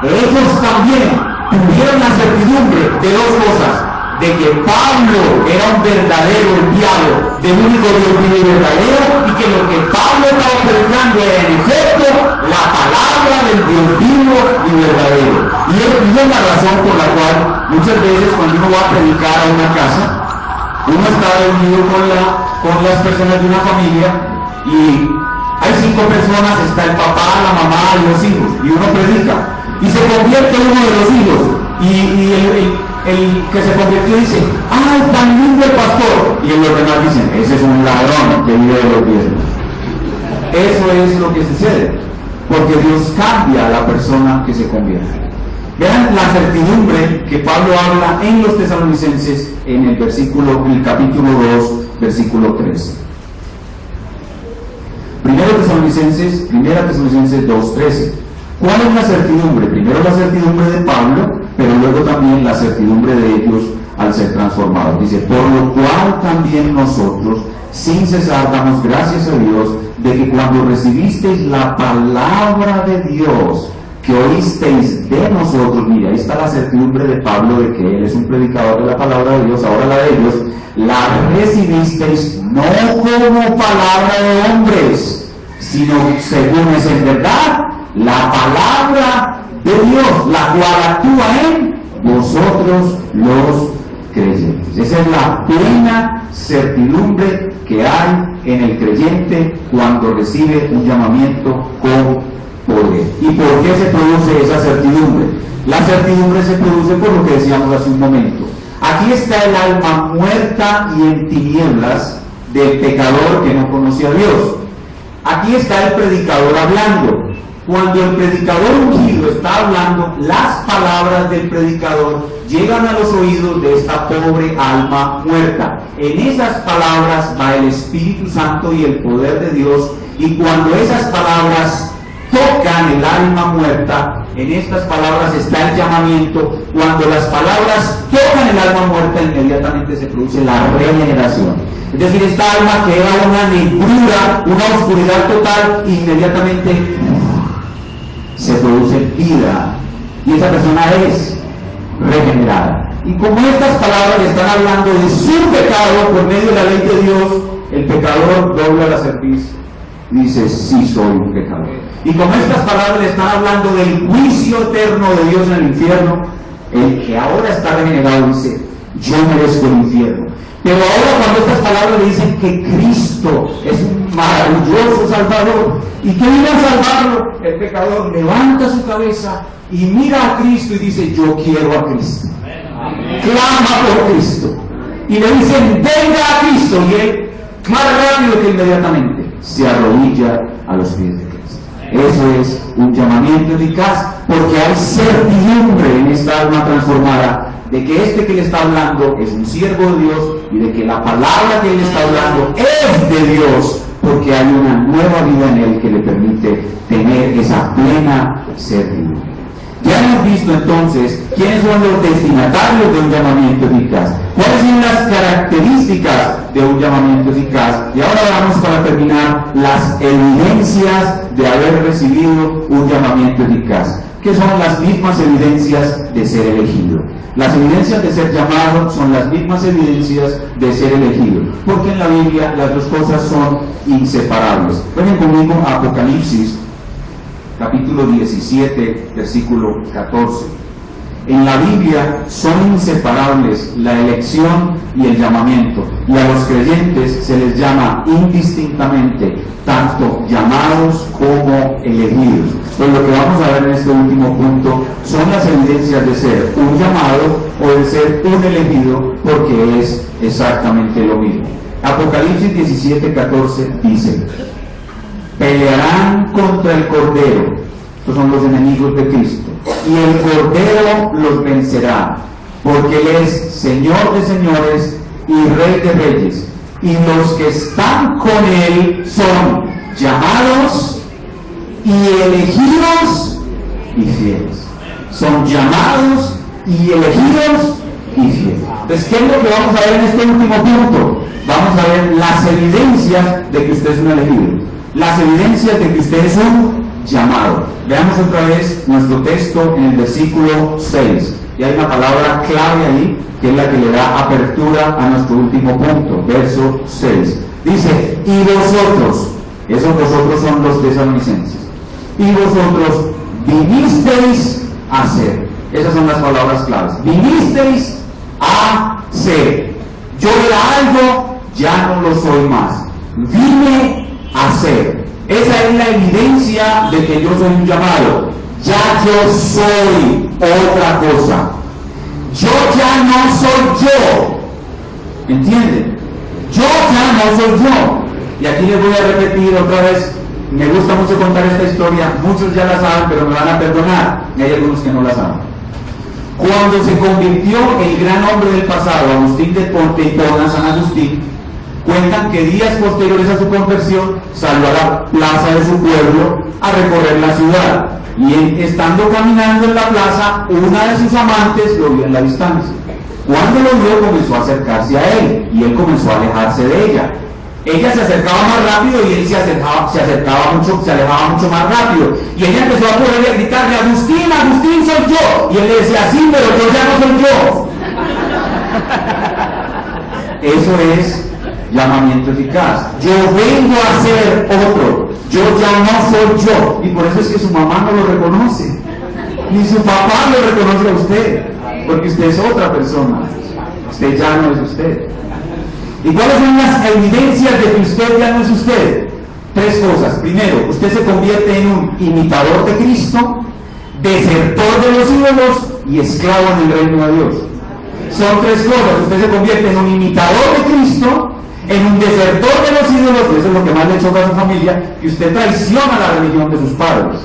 ellos también tuvieron la certidumbre de dos cosas: de que Pablo era un verdadero enviado del único Dios vivo y verdadero, y que lo que Pablo estaba predicando era en efecto la palabra del Dios vivo y verdadero. Y esa es la razón por la cual muchas veces cuando uno va a predicar a una casa, uno está reunido con las personas de una familia y hay 5 personas, está el papá, la mamá y los hijos, y uno predica y se convierte uno de los hijos, y el que se convirtió dice: ¡ay, tan lindo el pastor! Y los demás dicen: ese es un ladrón que vive de los diezmos. Eso es lo que sucede, porque Dios cambia a la persona que se convierte. Vean la certidumbre que Pablo habla en los tesalonicenses en el capítulo 2, versículo 13. Primera Tesalonicenses 2:13. ¿Cuál es la certidumbre? Primero la certidumbre de Pablo, pero luego también la certidumbre de ellos al ser transformados. Dice: por lo cual también nosotros, sin cesar, damos gracias a Dios de que cuando recibisteis la palabra de Dios, que oísteis de nosotros, mira, ahí está la certidumbre de Pablo de que él es un predicador de la palabra de Dios, ahora la de ellos, la recibisteis no como palabra de hombres, sino según es en verdad la palabra de Dios, la cual actúa en vosotros los creyentes. Esa es la plena certidumbre que hay en el creyente cuando recibe un llamamiento con poder. ¿Y por qué se produce esa certidumbre? La certidumbre se produce por lo que decíamos hace un momento. Aquí está el alma muerta y en tinieblas del pecador que no conoce a Dios. Aquí está el predicador hablando. Cuando el predicador ungido está hablando, las palabras del predicador llegan a los oídos de esta pobre alma muerta. En esas palabras va el Espíritu Santo y el poder de Dios, y cuando esas palabras tocan el alma muerta, en estas palabras está el llamamiento. Cuando las palabras tocan el alma muerta, inmediatamente se produce la regeneración. Es decir, esta alma que era una negrura, una oscuridad total, inmediatamente se produce vida, y esa persona es regenerada. Y como estas palabras le están hablando de su pecado por medio de la ley de Dios, el pecador dobla la cerviz y dice: sí, soy un pecador. Y como estas palabras le están hablando del juicio eterno de Dios en el infierno, el que ahora está regenerado dice: yo merezco el infierno. Pero ahora cuando estas palabras le dicen que Cristo es un maravilloso Salvador y que viene a salvarlo, el pecador levanta su cabeza y mira a Cristo y dice: yo quiero a Cristo. Clama por Cristo. Y le dicen: venga a Cristo. Y él, más rápido que inmediatamente, se arrodilla a los pies de Cristo. Eso es un llamamiento eficaz, porque hay certidumbre en esta alma transformada de que este que le está hablando es un siervo de Dios, y de que la palabra que él está hablando es de Dios, porque hay una nueva vida en él que le permite tener esa plena certidumbre. Ya hemos visto entonces quiénes son los destinatarios de un llamamiento eficaz, cuáles son las características de un llamamiento eficaz, y ahora vamos para terminar las evidencias de haber recibido un llamamiento eficaz, que son las mismas evidencias de ser elegido. Las evidencias de ser llamado son las mismas evidencias de ser elegido, porque en la Biblia las dos cosas son inseparables. Vayan conmigo a Apocalipsis, capítulo 17, versículo 14. En la Biblia son inseparables la elección y el llamamiento, y a los creyentes se les llama indistintamente tanto llamados como elegidos. Pues lo que vamos a ver en este último punto son las evidencias de ser un llamado o de ser un elegido, porque es exactamente lo mismo. Apocalipsis 17, 14 dice: pelearán contra el Cordero, estos son los enemigos de Cristo, y el Cordero los vencerá, porque Él es Señor de señores y Rey de reyes, y los que están con Él son llamados y elegidos y fieles. Son llamados y elegidos y fieles. Entonces, ¿qué es lo que vamos a ver en este último punto? Vamos a ver las evidencias de que usted es un elegido, las evidencias de que usted es un llamado. Veamos otra vez nuestro texto en el versículo 6. Y hay una palabra clave ahí, que es la que le da apertura a nuestro último punto, verso 6. Dice: y vosotros, esos vosotros son los tesalonicenses, y vosotros vinisteis a ser. Esas son las palabras claves. Vinisteis a ser. Yo era algo, ya no lo soy más. Vine a ser. Esa es la evidencia de que yo soy un llamado. Ya yo soy otra cosa. Yo ya no soy yo. ¿Entienden? Yo ya no soy yo. Y aquí les voy a repetir otra vez. Me gusta mucho contar esta historia. Muchos ya la saben, pero me van a perdonar. Y hay algunos que no la saben. Cuando se convirtió el gran hombre del pasado, Agustín de Ponte y Pona, San Agustín, cuentan que días posteriores a su conversión salió a la plaza de su pueblo a recorrer la ciudad, y estando caminando en la plaza, una de sus amantes lo vio en la distancia. Cuando lo vio, comenzó a acercarse a él, y él comenzó a alejarse de ella. Ella se acercaba más rápido y él se alejaba mucho más rápido, y ella empezó a correr y a gritarle: Agustín, Agustín, soy yo. Y él le decía: sí, pero yo ya no soy yo. Eso es llamamiento eficaz. Yo vengo a ser otro, yo ya no soy yo. Y por eso es que su mamá no lo reconoce, ni su papá lo reconoce a usted, porque usted es otra persona. Usted ya no es usted. ¿Y cuáles son las evidencias de que usted ya no es usted? Tres cosas. Primero, usted se convierte en un imitador de Cristo, desertor de los ídolos y esclavo en el reino de Dios. Son tres cosas. Usted se convierte en un imitador de Cristo, en un desertor de los ídolos, eso es lo que más le choca a su familia, y usted traiciona la religión de sus padres,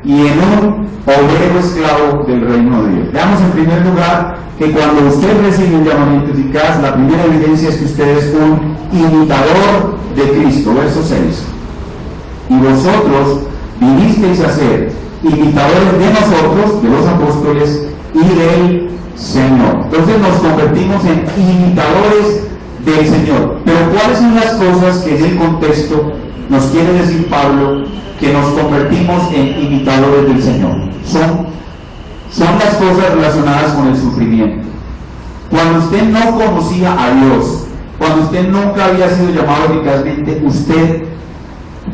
y en un obrero esclavo del reino de Dios. Veamos en primer lugar que cuando usted recibe un llamamiento eficaz, la primera evidencia es que usted es un imitador de Cristo. Verso 6. Y vosotros vinisteis a ser imitadores de nosotros, de los apóstoles y del Señor. Entonces nos convertimos en imitadores del Señor. Pero ¿cuáles son las cosas que en el contexto nos quiere decir Pablo que nos convertimos en imitadores del Señor? Son las cosas relacionadas con el sufrimiento. Cuando usted no conocía a Dios, cuando usted nunca había sido llamado eficazmente, usted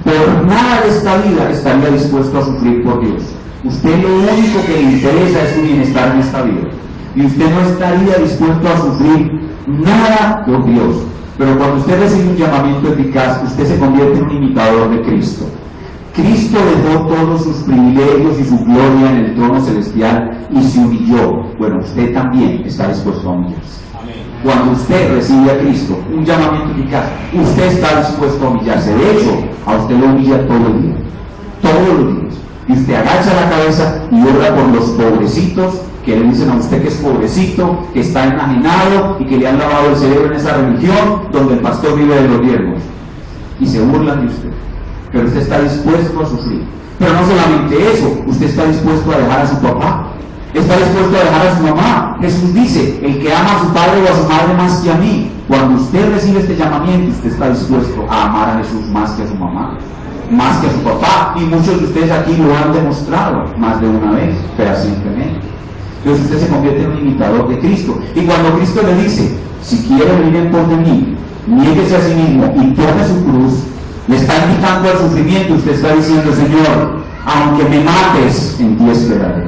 por nada de esta vida estaría dispuesto a sufrir por Dios. Usted lo único que le interesa es su bienestar en esta vida, y usted no estaría dispuesto a sufrir nada por Dios. Pero cuando usted recibe un llamamiento eficaz, usted se convierte en un imitador de Cristo. Cristo dejó todos sus privilegios y su gloria en el trono celestial y se humilló. Bueno, usted también está dispuesto a humillarse. Cuando usted recibe a Cristo, un llamamiento eficaz, usted está dispuesto a humillarse. De hecho, a usted lo humilla todo el día, todos los días. Y usted agacha la cabeza y ora por los pobrecitos que le dicen a usted que es pobrecito, que está enajenado y que le han lavado el cerebro en esa religión donde el pastor vive de los diezmos. Y se burlan de usted. Pero usted está dispuesto a sufrir. Pero no solamente eso, usted está dispuesto a dejar a su papá, está dispuesto a dejar a su mamá. Jesús dice, el que ama a su padre o a su madre más que a mí. Cuando usted recibe este llamamiento, usted está dispuesto a amar a Jesús más que a su mamá, más que a su papá, y muchos de ustedes aquí lo han demostrado más de una vez, fehacientemente. Entonces usted se convierte en un imitador de Cristo. Y cuando Cristo le dice, si quiere venir en pos de mí, niéguese a sí mismo y tome su cruz, le está invitando al sufrimiento. Usted está diciendo, Señor, aunque me mates, en ti esperaré.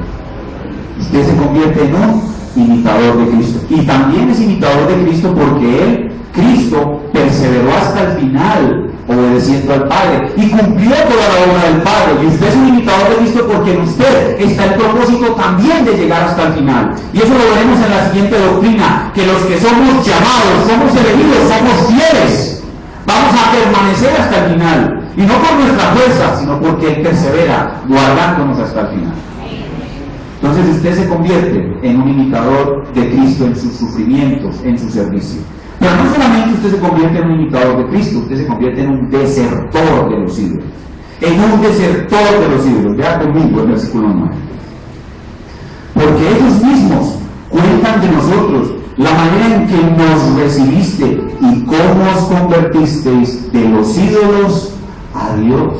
Usted se convierte en un imitador de Cristo. Y también es imitador de Cristo porque Él, Cristo, perseveró hasta el final, obedeciendo al Padre, y cumplió toda la obra del Padre. Y usted es un imitador de Cristo porque en usted está el propósito también de llegar hasta el final. Y eso lo veremos en la siguiente doctrina, que los que somos llamados, somos elegidos, somos fieles, vamos a permanecer hasta el final. Y no por nuestra fuerza, sino porque Él persevera, guardándonos hasta el final. Entonces usted se convierte en un imitador de Cristo en sus sufrimientos, en su servicio. Pero no solamente usted se convierte en un imitador de Cristo, usted se convierte en un desertor de los ídolos. En un desertor de los ídolos. Vea conmigo el versículo 9. Porque ellos mismos cuentan de nosotros la manera en que nos recibiste y cómo os convertisteis de los ídolos a Dios.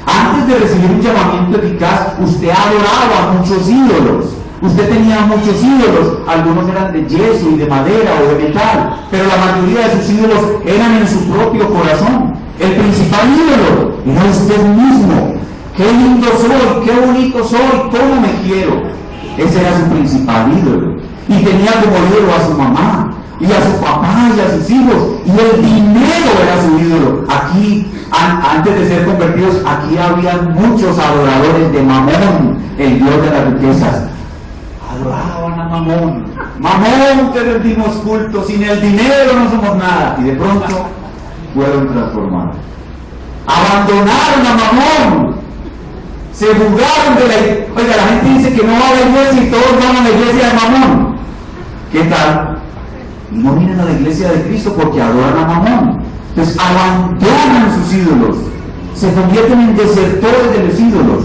Antes de recibir un llamamiento eficaz, usted adoraba a muchos ídolos. Usted tenía muchos ídolos, algunos eran de yeso y de madera o de metal, pero la mayoría de sus ídolos eran en su propio corazón. El principal ídolo era usted mismo. Qué lindo soy, qué bonito soy, cómo me quiero. Ese era su principal ídolo. Y tenía como ídolo a su mamá, y a su papá, y a sus hijos, y el dinero era su ídolo. Aquí, antes de ser convertidos, aquí había muchos adoradores de Mamón, el dios de las riquezas. Adoraban a Mamón. Mamón, te rendimos culto, sin el dinero no somos nada. Y de pronto fueron transformados. Abandonaron a Mamón. Se burlaron de la iglesia. Oiga, la gente dice que no va a la iglesia y todos van a la iglesia de Mamón. ¿Qué tal? Y no vienen a la iglesia de Cristo porque adoran a Mamón. Entonces abandonan sus ídolos. Se convierten en desertores de los ídolos.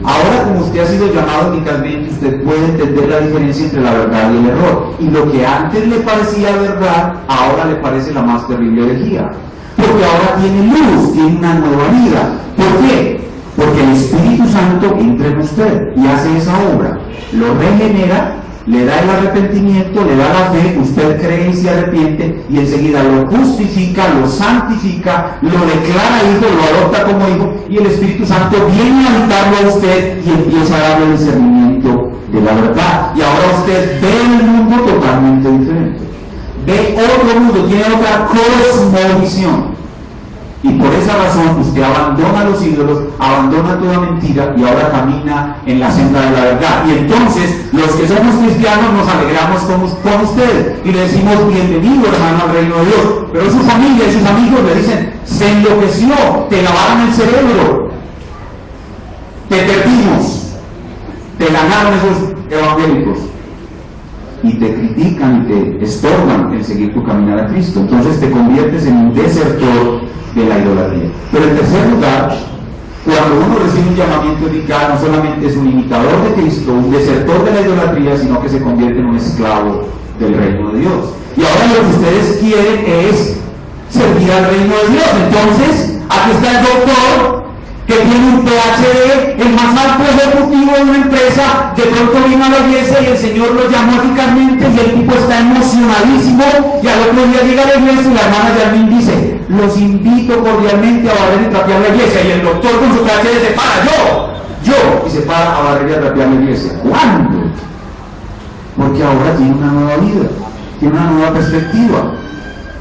Ahora, como usted ha sido llamado eficazmente, usted puede entender la diferencia entre la verdad y el error. Y lo que antes le parecía verdad, ahora le parece la más terrible herejía. Porque ahora tiene luz, tiene una nueva vida. ¿Por qué? Porque el Espíritu Santo entra en usted y hace esa obra. Lo regenera, le da el arrepentimiento, le da la fe, usted cree y se arrepiente, y enseguida lo justifica, lo santifica, lo declara hijo, lo adopta como hijo, y el Espíritu Santo viene a habitarlo a usted y empieza a darle el discernimiento de la verdad. Y ahora usted ve el mundo totalmente diferente. Ve otro mundo, tiene otra cosmovisión. Y por esa razón usted abandona los ídolos, abandona toda mentira y ahora camina en la senda de la verdad. Y entonces los que somos cristianos nos alegramos con usted y le decimos bienvenido hermano al reino de Dios. Pero su familia y sus amigos le dicen, se enloqueció, te lavaron el cerebro, te perdimos, te ganaron esos evangélicos. Y te critican y te estorban en seguir tu caminar a Cristo. Entonces te conviertes en un desertor de la idolatría. Pero en tercer lugar, cuando uno recibe un llamamiento eficaz, no solamente es un imitador de Cristo, un desertor de la idolatría, sino que se convierte en un esclavo del reino de Dios. Y ahora lo que ustedes quieren es servir al reino de Dios. Entonces, aquí está el doctor que tiene un PhD, el más alto ejecutivo de una empresa, de pronto vino a la iglesia y el Señor lo llamó eficazmente y el tipo está emocionadísimo, y al otro día llega a la iglesia y la hermana Yasmín dice, los invito cordialmente a barrer y trapear la iglesia, y el doctor con su PhD se para, y se para a barrer y a trapear la iglesia. ¿Cuándo? Porque ahora tiene una nueva vida, tiene una nueva perspectiva.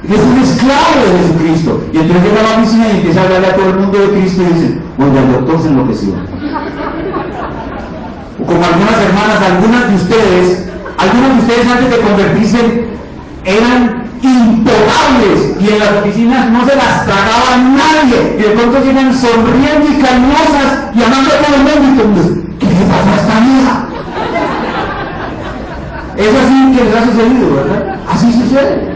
Es un esclavo de Jesucristo. Y entonces llega a la oficina y empieza a hablarle a todo el mundo de Cristo y dice, oiga, el doctor se enloqueció. O como algunas hermanas, algunas de ustedes antes de convertirse eran impotables y en las oficinas no se las tragaba nadie. Y de pronto llegan sonriendo y cariñosas y amando a todo el mundo y todo el mundo, ¿qué le pasa a esta vieja? Es así que les ha sucedido, ¿verdad? Así sucede.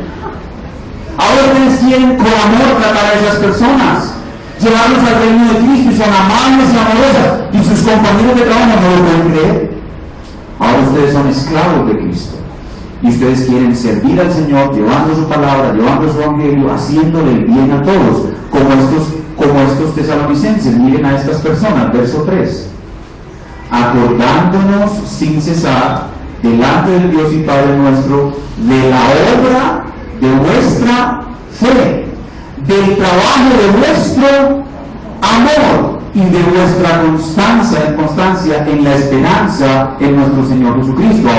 Ahora ustedes quieren con amor tratar a esas personas. llevarlos al reino de Cristo y son amables y amorosas, y sus compañeros de trabajo no lo pueden creer. Ahora ustedes son esclavos de Cristo y ustedes quieren servir al Señor llevando su palabra, llevando su evangelio, haciéndole el bien a todos, como estos tesalonicenses. Miren a estas personas, verso 3: acordándonos sin cesar delante del Dios y Padre nuestro de la obra de vuestra fe, del trabajo de vuestro amor y de vuestra constancia en la esperanza en nuestro Señor Jesucristo.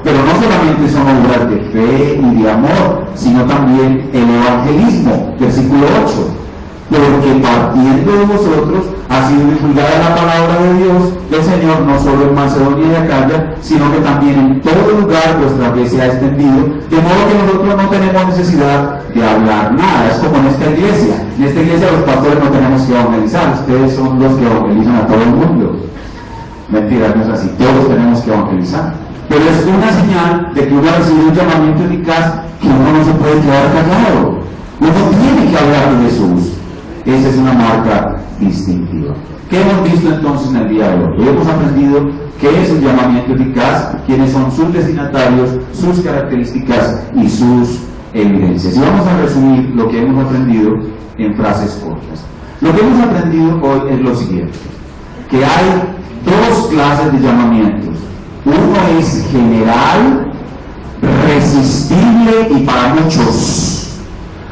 Pero no solamente son obras de fe y de amor, sino también el evangelismo, versículo 8: porque partiendo de vosotros ha sido divulgada la palabra de Dios del Señor, no solo en Macedonia y Acaya, sino que también en todo lugar vuestra fe se ha extendido, de modo que nosotros no tenemos necesidad de hablar nada. Es como en esta iglesia. En esta iglesia los pastores no tenemos que evangelizar, ustedes son los que evangelizan a todo el mundo. Mentira, no es así, todos tenemos que evangelizar. Pero es una señal de que uno ha recibido un llamamiento eficaz, que uno no se puede quedar callado. Uno tiene que hablar de Jesús. Esa es una marca distintiva. ¿Qué hemos visto entonces en el día de hoy? Hemos aprendido qué es un llamamiento eficaz, quiénes son sus destinatarios, sus características y sus evidencias. Y vamos a resumir lo que hemos aprendido en frases cortas. Lo que hemos aprendido hoy es lo siguiente: que hay dos clases de llamamientos. Uno es general, resistible y para muchos.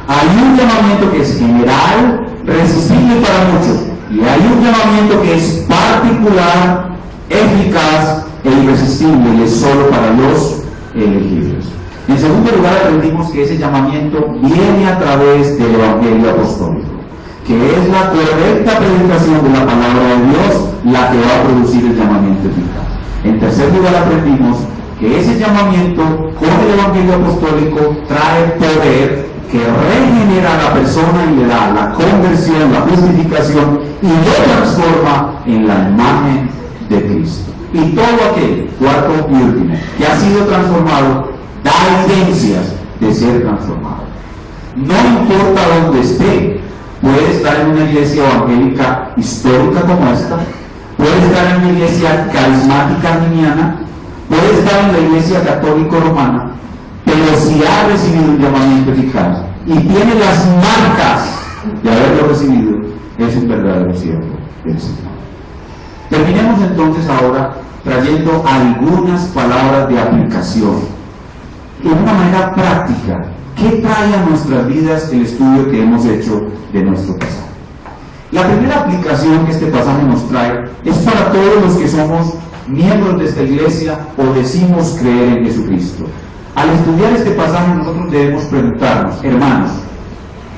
Hay un llamamiento que es general, resistible para muchos, y hay un llamamiento que es particular, eficaz e irresistible, y es solo para los elegidos. En segundo lugar, aprendimos que ese llamamiento viene a través del evangelio apostólico, que es la correcta predicación de la palabra de Dios la que va a producir el llamamiento eficaz. En tercer lugar, aprendimos que ese llamamiento con el evangelio apostólico trae poder que regenera a la persona y le da la conversión, la justificación y lo transforma en la imagen de Cristo. Y todo aquel, cuarto y último, que ha sido transformado, da evidencias de ser transformado. No importa dónde esté, puede estar en una iglesia evangélica histórica como esta, puede estar en una iglesia carismática arminiana, puede estar en la iglesia católico-romana, pero si ha recibido un llamamiento eficaz y tiene las marcas de haberlo recibido, es un verdadero siervo del Señor. Terminemos entonces ahora trayendo algunas palabras de aplicación, de una manera práctica. ¿Qué trae a nuestras vidas el estudio que hemos hecho de nuestro pasaje? La primera aplicación que este pasaje nos trae es para todos los que somos miembros de esta iglesia o decimos creer en Jesucristo. Al estudiar este pasaje nosotros debemos preguntarnos: hermanos,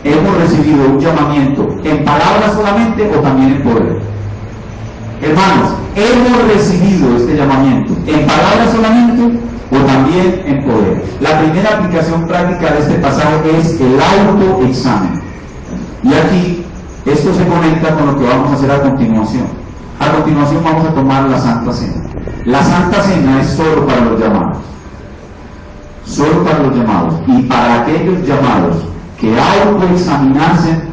¿hemos recibido un llamamiento en palabras solamente o también en poder? Hermanos, ¿hemos recibido este llamamiento en palabras solamente o también en poder? La primera aplicación práctica de este pasaje es el autoexamen. Y aquí esto se conecta con lo que vamos a hacer a continuación. A continuación vamos a tomar la Santa Cena. La Santa Cena es solo para los llamados. Solo para los llamados. Y para aquellos llamados que autoexaminarse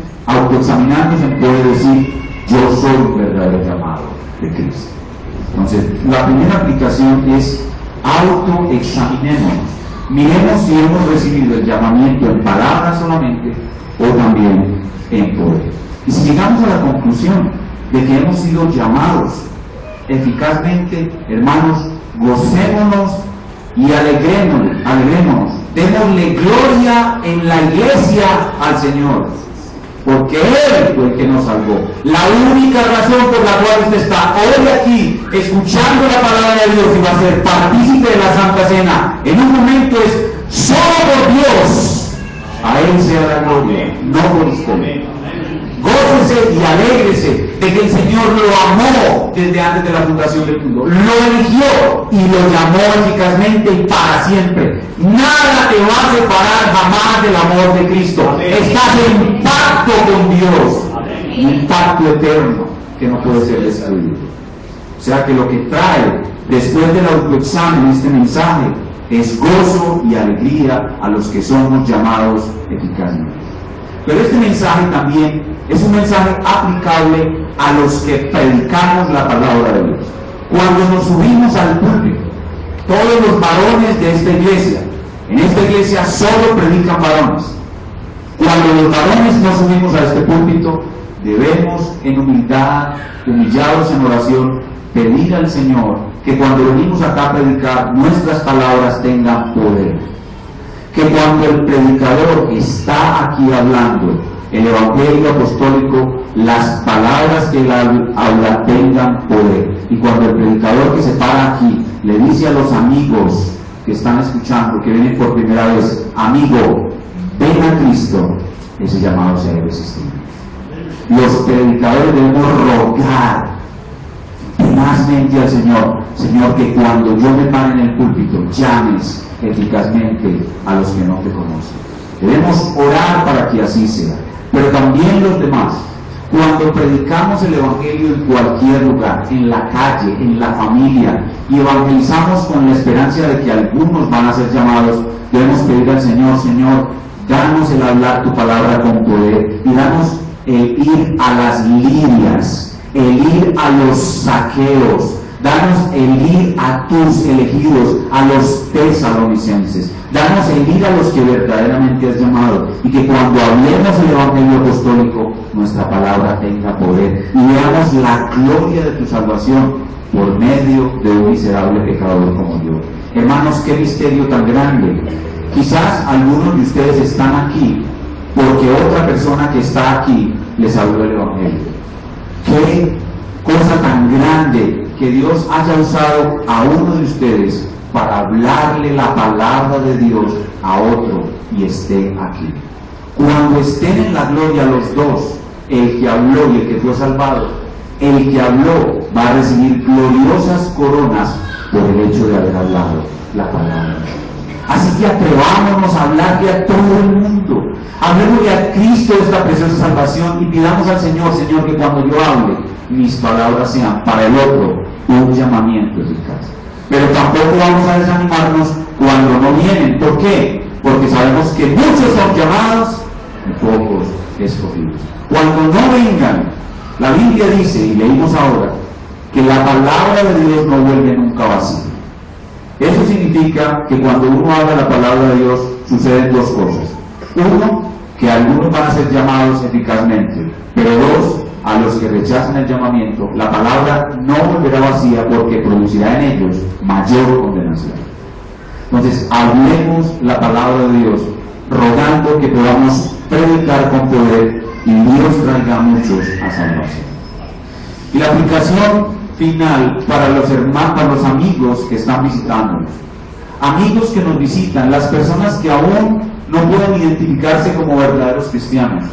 puede decir: yo soy un verdadero llamado de Cristo. Entonces, la primera aplicación es autoexaminémonos. Miremos si hemos recibido el llamamiento en palabras solamente o también en poder. Y si llegamos a la conclusión de que hemos sido llamados eficazmente, hermanos, gocémonos y alegrémonos, démosle gloria en la iglesia al Señor, porque Él fue el que nos salvó. La única razón por la cual usted está hoy aquí escuchando la palabra de Dios y va a ser partícipe de la Santa Cena en un momento es solo por Dios. A Él sea la gloria, no por usted. Gócese y alégrese de que el Señor lo amó desde antes de la fundación del mundo, lo eligió y lo llamó eficazmente y para siempre. Nada te va a separar jamás del amor de Cristo. Estás en pacto con Dios, un pacto eterno que no puede ser destruido. O sea que lo que trae después del autoexamen este mensaje es gozo y alegría a los que somos llamados eficazmente. Pero este mensaje también Es un mensaje aplicable a los que predicamos la palabra de Dios. Cuando nos subimos al púlpito, todos los varones de esta iglesia, en esta iglesia solo predican varones. Cuando los varones nos subimos a este púlpito, debemos en humildad, humillados en oración, pedir al Señor que cuando venimos acá a predicar, nuestras palabras tengan poder. Que cuando el predicador está aquí hablando el Evangelio apostólico, las palabras que él habla tengan poder. Y cuando el predicador que se para aquí le dice a los amigos que están escuchando, que vienen por primera vez, amigo, ven a Cristo, ese llamado se debe existir. Los predicadores debemos rogar tenazmente al Señor, Señor, que cuando yo me pare en el púlpito, llames eficazmente a los que no te conocen. Debemos orar para que así sea, pero también los demás. Cuando predicamos el Evangelio en cualquier lugar, en la calle, en la familia, y evangelizamos con la esperanza de que algunos van a ser llamados, debemos pedir al Señor, Señor, danos el hablar tu palabra con poder, y danos el ir a las Lidias, el ir a los saqueos, danos el ir a tus elegidos, a los tesalonicenses, danos el ir a los que verdaderamente has llamado, y que cuando hablemos el Evangelio apostólico, nuestra palabra tenga poder, y veamos la gloria de tu salvación por medio de un miserable pecador como yo. Hermanos, qué misterio tan grande. Quizás algunos de ustedes están aquí porque otra persona que está aquí les habló el Evangelio. Qué cosa tan grande que Dios haya usado a uno de ustedes para hablarle la palabra de Dios a otro y esté aquí. Cuando estén en la gloria los dos, el que habló y el que fue salvado, el que habló va a recibir gloriosas coronas por el hecho de haber hablado la palabra. Así que atrevámonos a hablarle a todo el mundo, hablemosle a Cristo de esta preciosa salvación y pidamos al Señor, Señor, que cuando yo hable, mis palabras sean para el otro un llamamiento eficaz. Pero tampoco vamos a desanimarnos cuando no vienen. ¿Por qué? Porque sabemos que muchos son llamados y pocos escogidos. Cuando no vengan, la Biblia dice, y leímos ahora, que la palabra de Dios no vuelve nunca vacía. Eso significa que cuando uno habla la palabra de Dios, suceden dos cosas. Uno, que algunos van a ser llamados eficazmente, pero dos, a los que rechazan el llamamiento, la palabra no volverá vacía porque producirá en ellos mayor condenación. Entonces, hablemos la palabra de Dios, rogando que podamos predicar con poder y Dios traiga a muchos a salvación. Y la aplicación final para los hermanos, para los amigos que están visitándonos, amigos que nos visitan, las personas que aún no pueden identificarse como verdaderos cristianos.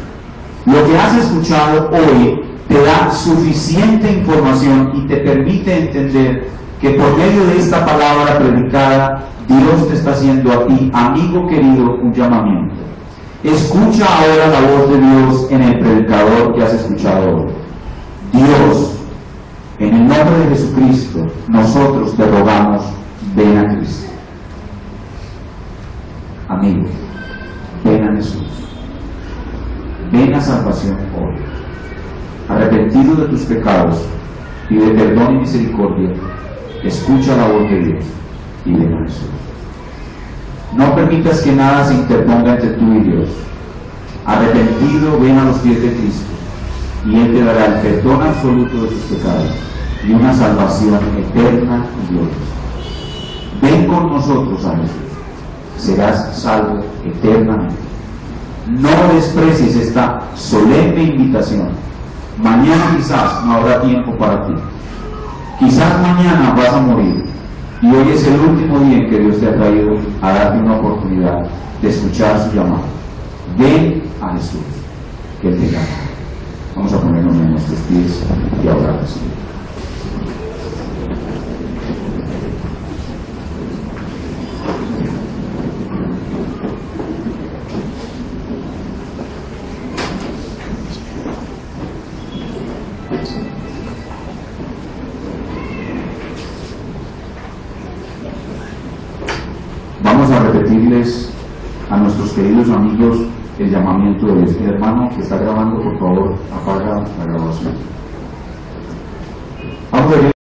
Lo que has escuchado hoy te da suficiente información y te permite entender que por medio de esta palabra predicada, Dios te está haciendo a ti, amigo querido, un llamamiento. Escucha ahora la voz de Dios en el predicador que has escuchado hoy. Dios, en el nombre de Jesucristo, nosotros te rogamos, ven a Cristo. Amigo, ven a Jesús. Ven a salvación hoy. Arrepentido de tus pecados, pide perdón y misericordia, escucha la voz de Dios y ven a Jesús. No permitas que nada se interponga entre tú y Dios. Arrepentido, ven a los pies de Cristo y Él te dará el perdón absoluto de tus pecados y una salvación eterna y gloriosa. Ven con nosotros a Jesús, serás salvo eternamente. No desprecies esta solemne invitación. Mañana quizás no habrá tiempo para ti. Quizás mañana vas a morir. Y hoy es el último día en que Dios te ha traído a darte una oportunidad de escuchar su llamado. Ven a Jesús, que Él te llama. Vamos a ponernos en nuestros pies y a orar al Señor. Vamos a repetirles a nuestros queridos amigos el llamamiento de Dios. Hermano que está grabando, por favor, apaga la grabación. Vamos a ver.